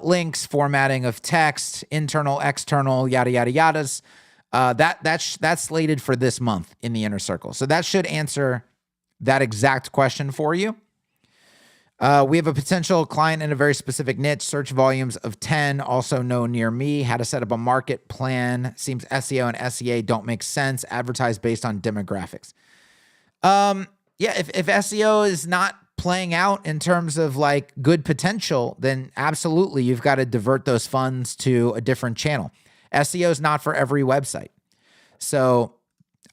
Speaker 1: links, formatting of text, internal, external, yada, yada, yadas. That's slated for this month in the inner circle. So that should answer that exact question for you. We have a potential client in a very specific niche, search volumes of 10, also no near me. How to set up a market plan. Seems SEO and SEA don't make sense. Advertise based on demographics. Yeah, if SEO is not playing out in terms of like good potential, then absolutely you've got to divert those funds to a different channel. SEO is not for every website. So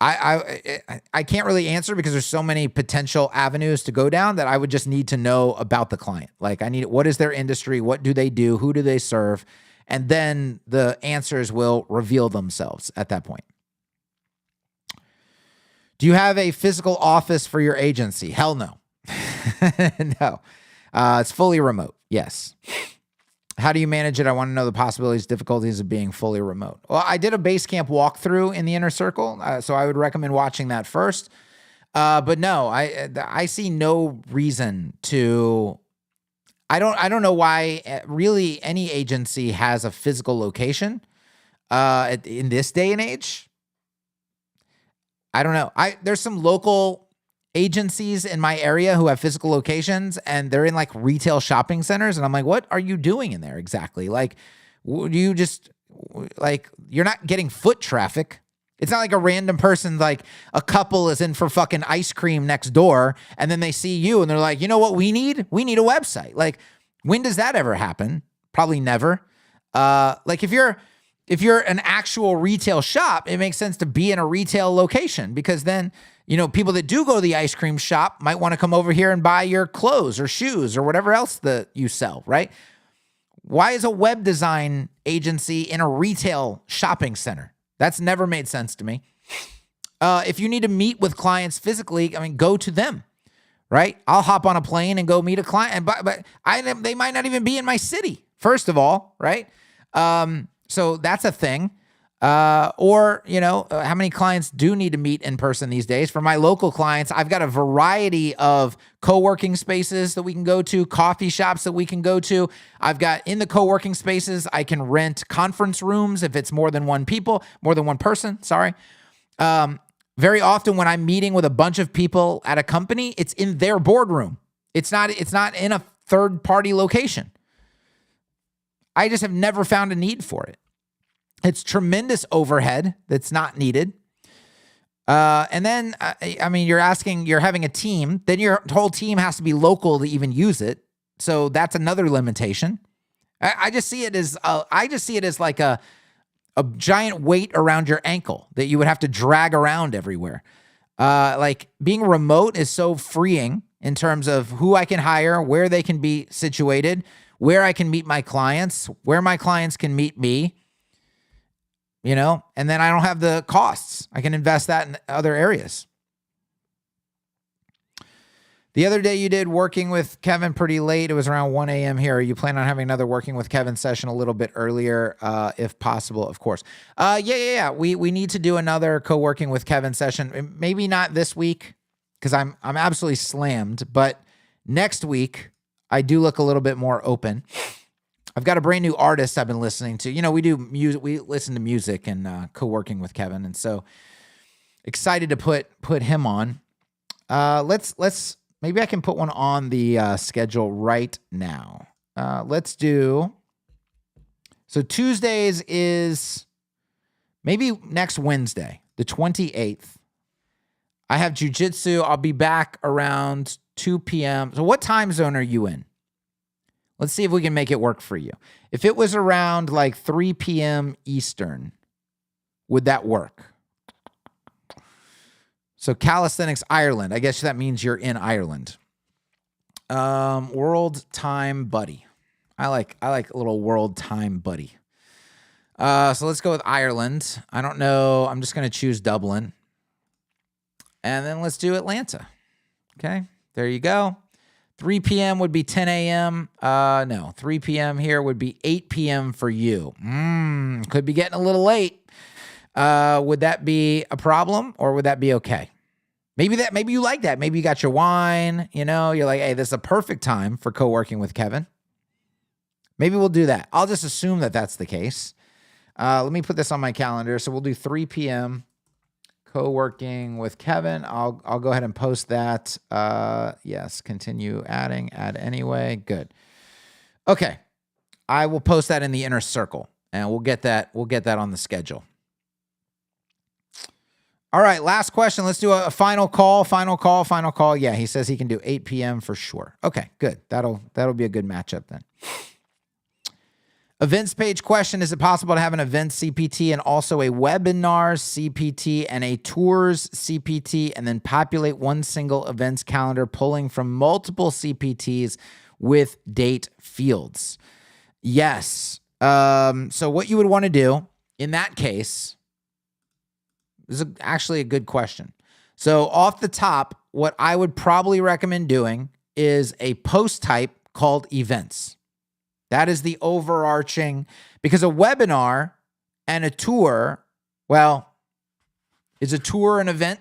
Speaker 1: I can't really answer because there's so many potential avenues to go down that I would just need to know about the client. Like what is their industry? What do they do? Who do they serve? And then the answers will reveal themselves at that point. Do you have a physical office for your agency? Hell no. No. It's fully remote. Yes. How do you manage it? I want to know the possibilities, difficulties of being fully remote. Well, I did a Basecamp walkthrough in the inner circle, so I would recommend watching that first. But no, I see no reason to. I don't know why really any agency has a physical location in this day and age. I don't know. There's some local agencies in my area who have physical locations and they're in like retail shopping centers. And I'm like, what are you doing in there exactly? Like, you just like, you're not getting foot traffic. It's not like a random person, like a couple is in for fucking ice cream next door. And then they see you and they're like, you know what we need? We need a website. Like, when does that ever happen? Probably never. Like if you're an actual retail shop, it makes sense to be in a retail location because then, people that do go to the ice cream shop might want to come over here and buy your clothes or shoes or whatever else that you sell, right? Why is a web design agency in a retail shopping center? That's never made sense to me. If you need to meet with clients physically, go to them, right? I'll hop on a plane and go meet a client, but they might not even be in my city, first of all, right? So that's a thing. Or, how many clients do need to meet in person these days? For my local clients, I've got a variety of co-working spaces that we can go to, coffee shops that we can go to. I've got in the co-working spaces, I can rent conference rooms if it's more than one person, sorry. Very often when I'm meeting with a bunch of people at a company, it's in their boardroom. It's not in a third-party location. I just have never found a need for it. It's tremendous overhead that's not needed. And then, you're having a team, then your whole team has to be local to even use it. So that's another limitation. I just see it as like a giant weight around your ankle that you would have to drag around everywhere. Like being remote is so freeing in terms of who I can hire, where they can be situated, where I can meet my clients, where my clients can meet me. And then I don't have the costs. I can invest that in other areas. The other day you did working with Kevin pretty late. It was around 1 a.m. here. You plan on having another working with Kevin session a little bit earlier, if possible, of course. Yeah. We need to do another co-working with Kevin session. Maybe not this week because I'm absolutely slammed, but next week I do look a little bit more open. I've got a brand new artist I've been listening to. We do music. We listen to music and co-working with Kevin, and so excited to put him on. Let's maybe I can put one on the schedule right now. Let's do. So Tuesdays is maybe next Wednesday, the 28th. I have jujitsu. I'll be back around 2 p.m. So what time zone are you in? Let's see if we can make it work for you. If it was around like 3 p.m. Eastern, would that work? So Calisthenics Ireland. I guess that means you're in Ireland. World Time Buddy. I like a little World Time Buddy. So let's go with Ireland. I don't know. I'm just going to choose Dublin. And then let's do Atlanta. Okay, there you go. 3 p.m. would be 10 a.m. No, 3 p.m. here would be 8 p.m. for you. Could be getting a little late. Would that be a problem or would that be okay? Maybe you like that. Maybe you got your wine, you're like, hey, this is a perfect time for co-working with Kevin. Maybe we'll do that. I'll just assume that that's the case. Let me put this on my calendar. So we'll do 3 p.m. co-working with Kevin. I'll go ahead and post that. Yes, continue adding, add anyway. Good. Okay. I will post that in the inner circle and we'll get that on the schedule. All right, last question. Let's do a final call. Yeah, he says he can do 8 p.m. for sure. Okay, good. That'll be a good matchup then. Events page question. Is it possible to have an events CPT and also a webinars CPT and a tours CPT and then populate one single events calendar pulling from multiple CPTs with date fields? Yes. So what you would want to do in that case is actually a good question. So off the top, what I would probably recommend doing is a post type called events. That is the overarching, because a webinar and a tour, well, is a tour an event?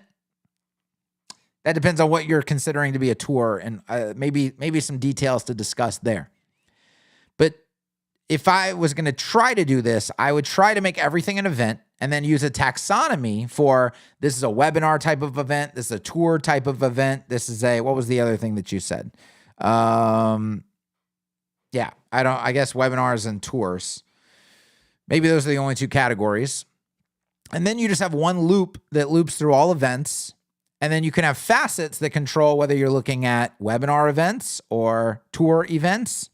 Speaker 1: That depends on what you're considering to be a tour and maybe some details to discuss there. But if I was going to try to do this, I would try to make everything an event and then use a taxonomy for this is a webinar type of event, this is a tour type of event, this is what was the other thing that you said? Yeah, I guess webinars and tours. Maybe those are the only two categories. And then you just have one loop that loops through all events. And then you can have facets that control whether you're looking at webinar events or tour events.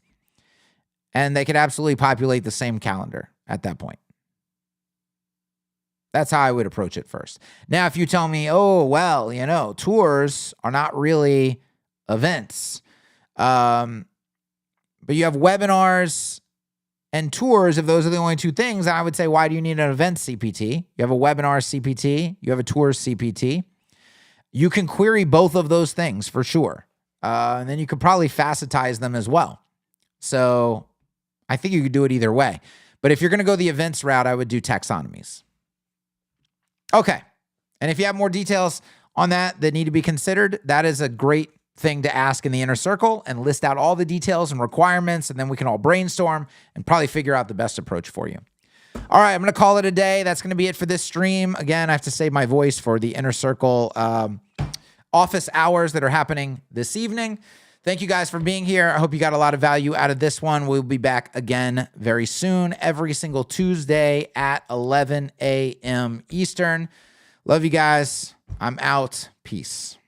Speaker 1: And they could absolutely populate the same calendar at that point. That's how I would approach it first. Now, if you tell me, oh, well, tours are not really events. But you have webinars and tours. If those are the only two things, I would say, why do you need an event CPT? You have a webinar CPT. You have a tour CPT. You can query both of those things for sure. And then you could probably facetize them as well. So I think you could do it either way. But if you're going to go the events route, I would do taxonomies. Okay. And if you have more details on that need to be considered, that is a great thing to ask in the inner circle and list out all the details and requirements, and then we can all brainstorm and probably figure out the best approach for you. All right, I'm going to call it a day. That's going to be it for this stream. Again, I have to save my voice for the inner circle office hours that are happening this evening. Thank you guys for being here. I hope you got a lot of value out of this one. We'll be back again very soon, every single Tuesday at 11 a.m. Eastern. Love you guys. I'm out. Peace.